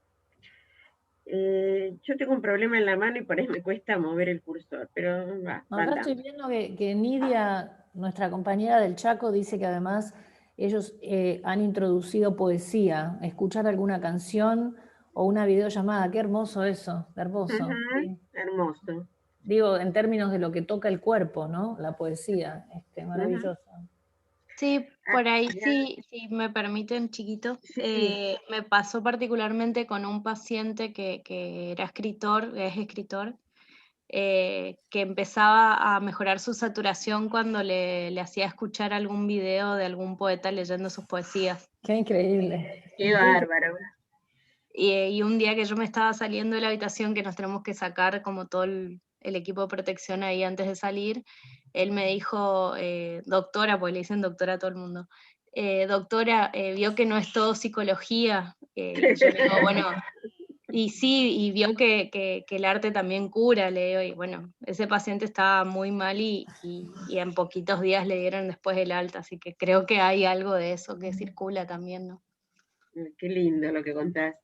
Yo tengo un problema en la mano y por eso me cuesta mover el cursor, pero va. Acá estoy viendo que Nidia, nuestra compañera del Chaco, dice que además ellos han introducido poesía, escuchar alguna canción o una videollamada. Qué hermoso eso, hermoso. Sí. Hermoso. Digo, en términos de lo que toca el cuerpo, ¿no? La poesía, maravilloso. Sí, por ahí si me permiten, chiquito, me pasó particularmente con un paciente que era escritor, es escritor, que empezaba a mejorar su saturación cuando le hacía escuchar algún video de algún poeta leyendo sus poesías. Qué increíble. Qué bárbaro. Y un día que yo me estaba saliendo de la habitación, que nos tenemos que sacar como todo el equipo de protección ahí antes de salir, él me dijo, doctora, porque le dicen doctora a todo el mundo, doctora, vio que no es todo psicología. Y yo le digo, bueno, y sí, y vio que el arte también cura, le digo, y bueno, ese paciente estaba muy mal y en poquitos días le dieron después el alta, así que creo que hay algo de eso que circula también, ¿no? Qué lindo lo que contás.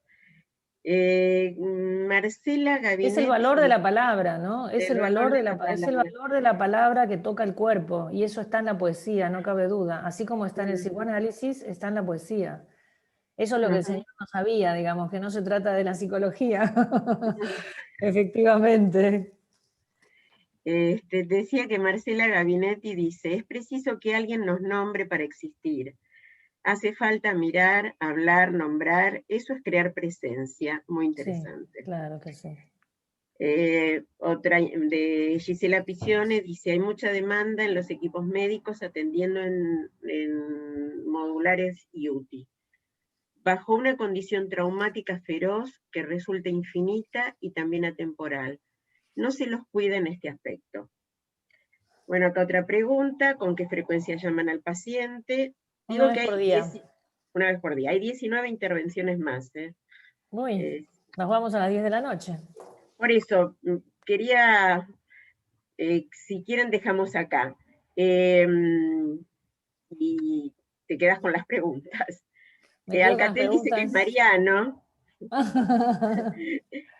Marcela Gabinetti. Es el valor de la palabra, ¿no? Es el valor de la palabra que toca el cuerpo, y eso está en la poesía, no cabe duda. Así como está en el psicoanálisis, está en la poesía. Eso es lo que el Señor no sabía, digamos, que no se trata de la psicología. Efectivamente. Decía que Marcela Gabinetti dice, es preciso que alguien nos nombre para existir. Hace falta mirar, hablar, nombrar, eso es crear presencia, muy interesante. Sí, claro que sí. Otra de Gisela Picione dice, hay mucha demanda en los equipos médicos atendiendo en modulares y UTI, bajo una condición traumática feroz que resulta infinita y también atemporal. No se los cuida en este aspecto. Bueno, acá otra pregunta, ¿con qué frecuencia llaman al paciente? Una vez por día. Una vez por día. Hay 19 intervenciones más. Uy, nos vamos a las 10 de la noche. Por eso, quería, si quieren dejamos acá. Y te quedas con las preguntas. Alcatel dice que es Mariano.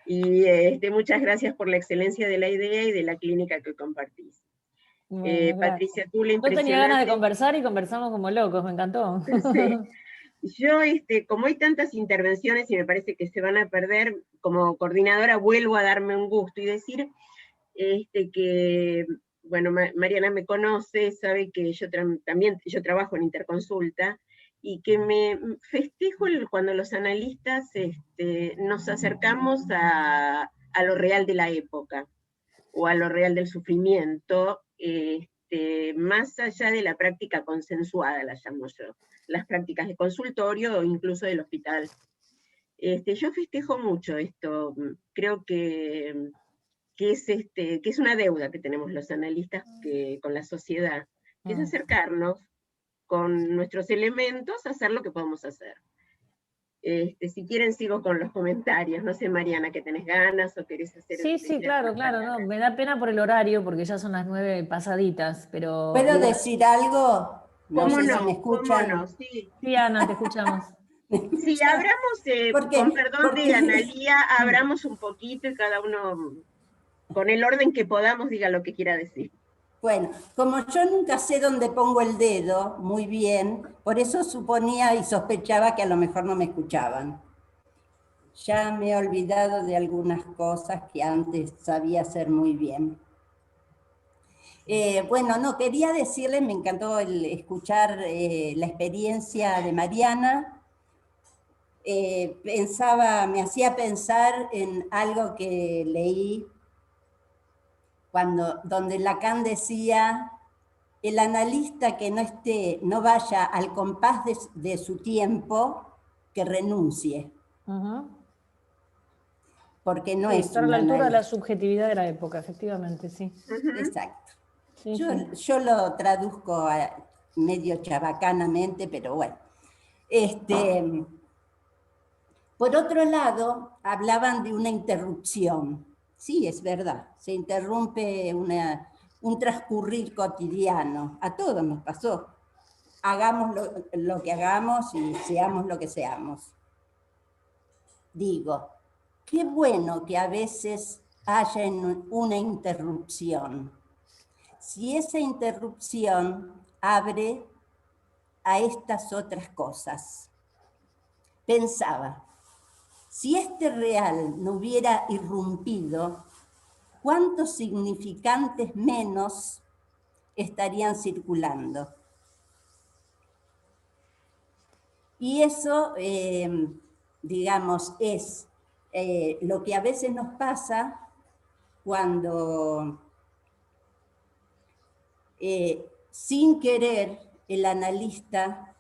Y muchas gracias por la excelencia de la idea y de la clínica que compartís. Patricia, tú le impresionaste. Yo tenía ganas de conversar y conversamos como locos, me encantó. Sí. Yo, como hay tantas intervenciones y me parece que se van a perder, como coordinadora vuelvo a darme un gusto y decir que, bueno, Mariana me conoce, sabe que yo también trabajo en Interconsulta, y que me festejo cuando los analistas nos acercamos a lo real de la época, o a lo real del sufrimiento, más allá de la práctica consensuada, la llamo yo, las prácticas de consultorio o incluso del hospital. Yo festejo mucho esto, creo que es una deuda que tenemos los analistas con la sociedad, que es acercarnos con nuestros elementos a hacer lo que podemos hacer. Si quieren sigo con los comentarios, no sé Mariana, que tenés ganas o querés hacer... Sí, claro, no, me da pena por el horario porque ya son las 9 pasaditas, pero... ¿Puedo decir algo? ¿Cómo no? Si me escuchan. ¿Cómo no? Sí. Sí, Ana, te escuchamos. Sí, abramos, con perdón de Analía, abramos un poquito y cada uno, con el orden que podamos, diga lo que quiera decir. Bueno, como yo nunca sé dónde pongo el dedo muy bien, por eso suponía y sospechaba que a lo mejor no me escuchaban. Ya me he olvidado de algunas cosas que antes sabía hacer muy bien. Bueno, no, quería decirles, me encantó escuchar la experiencia de Mariana. Me hacía pensar en algo que leí donde Lacan decía: el analista que no vaya al compás de su tiempo, que renuncie. Porque no Sí, es estar a un la altura de la analista. subjetividad de la época, efectivamente, sí. Exacto. Sí, Yo lo traduzco medio chabacanamente, pero bueno. Por otro lado, hablaban de una interrupción. Sí, es verdad, se interrumpe un transcurrir cotidiano. A todos nos pasó. Hagamos lo que hagamos y seamos lo que seamos. Digo, qué bueno que a veces haya una interrupción. Si esa interrupción abre a estas otras cosas. Pensaba, si este real no hubiera irrumpido, ¿cuántos significantes menos estarían circulando? Y eso, digamos, es lo que a veces nos pasa cuando, sin querer, el analista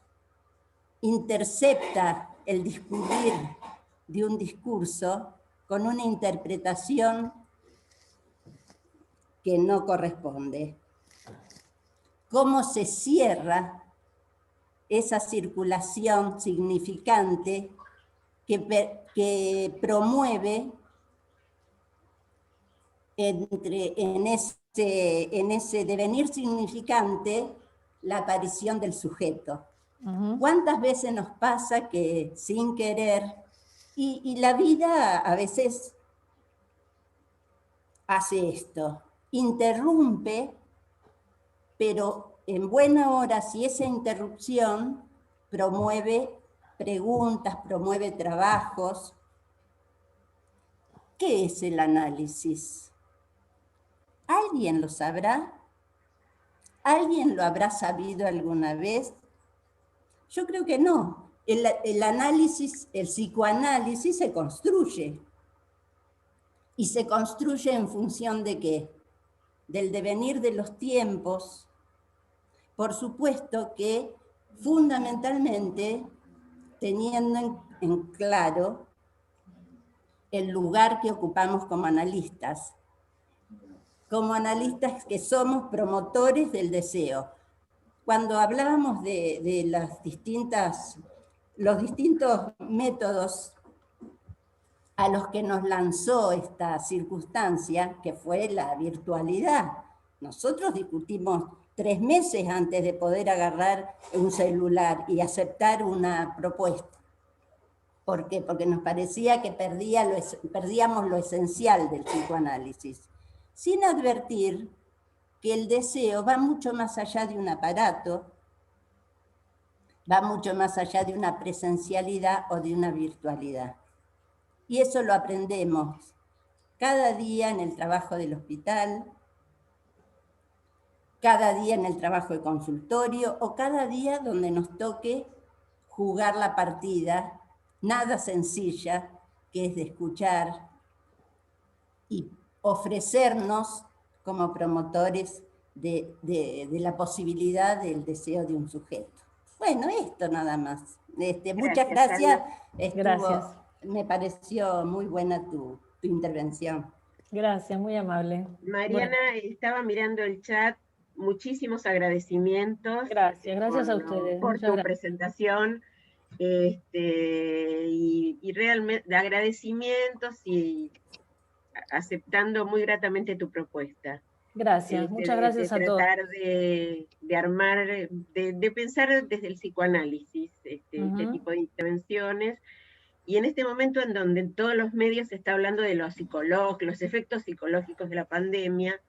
intercepta el discurrir de un discurso con una interpretación que no corresponde. ¿Cómo se cierra esa circulación significante que promueve en ese devenir significante la aparición del sujeto? ¿Cuántas veces nos pasa que sin querer, y la vida a veces hace esto, interrumpe, pero en buena hora, si esa interrupción promueve preguntas, promueve trabajos? ¿Qué es el análisis? ¿Alguien lo sabrá? ¿Alguien lo habrá sabido alguna vez? Yo creo que no. El análisis, el psicoanálisis se construye. ¿Y se construye en función de qué? Del devenir de los tiempos. Por supuesto que fundamentalmente teniendo en claro el lugar que ocupamos como analistas. Como analistas que somos promotores del deseo. Cuando hablábamos de los distintos métodos a los que nos lanzó esta circunstancia, que fue la virtualidad. Nosotros discutimos 3 meses antes de poder agarrar un celular y aceptar una propuesta. ¿Por qué? Porque nos parecía que perdíamos lo esencial del psicoanálisis, sin advertir que el deseo va mucho más allá de un aparato, va mucho más allá de una presencialidad o de una virtualidad. Y eso lo aprendemos cada día en el trabajo del hospital, cada día en el trabajo de consultorio o cada día donde nos toque jugar la partida, nada sencilla, que es de escuchar y ofrecernos como promotores de la posibilidad del deseo de un sujeto. Bueno, esto nada más. Muchas gracias. Gracias. Me pareció muy buena tu intervención. Gracias, muy amable. Mariana, estaba mirando el chat, muchísimos agradecimientos. Gracias a ustedes. Por Muchas tu gracias. presentación, y realmente agradecimientos y aceptando muy gratamente tu propuesta. Gracias, muchas gracias a todos. Tratar de armar, de pensar desde el psicoanálisis este tipo de intervenciones, y en este momento en donde en todos los medios se está hablando de los efectos psicológicos de la pandemia,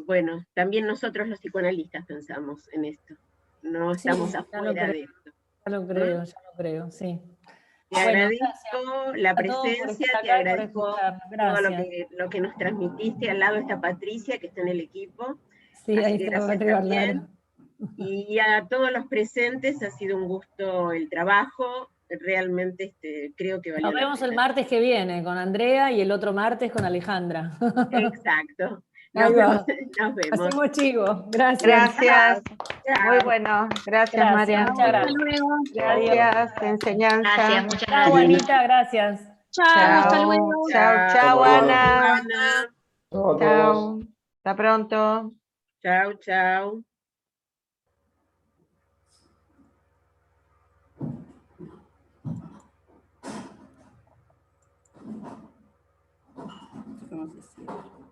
Bueno, también nosotros los psicoanalistas pensamos en esto, no estamos Sí, afuera de esto. ya lo creo, sí. Te agradezco la a todos por presencia, estar te acá y por agradezco escuchar. todo Gracias. lo que nos transmitiste. Al lado está Patricia, que está en el equipo. Sí, Así ahí que está gracias Patrick también. Bardaro. Y a todos los presentes, ha sido un gusto el trabajo. Realmente creo que valió Nos la vemos el pena. martes que viene con Andrea y el otro martes con Alejandra. Exacto. Ahí va. Nos vemos. Hacemos chivo. Gracias. Gracias. Chao. Muy bueno. Gracias, María. Muchas Hasta gracias. luego. Gracias. Enseñanza. Gracias, muchas Chao, gracias. Anita, gracias. Chao, hasta Chao. luego. Chao, chao, Ana. Ana. Chao a todos. Chao. Hasta pronto. Chao, chao. ¿Cómo se cierra?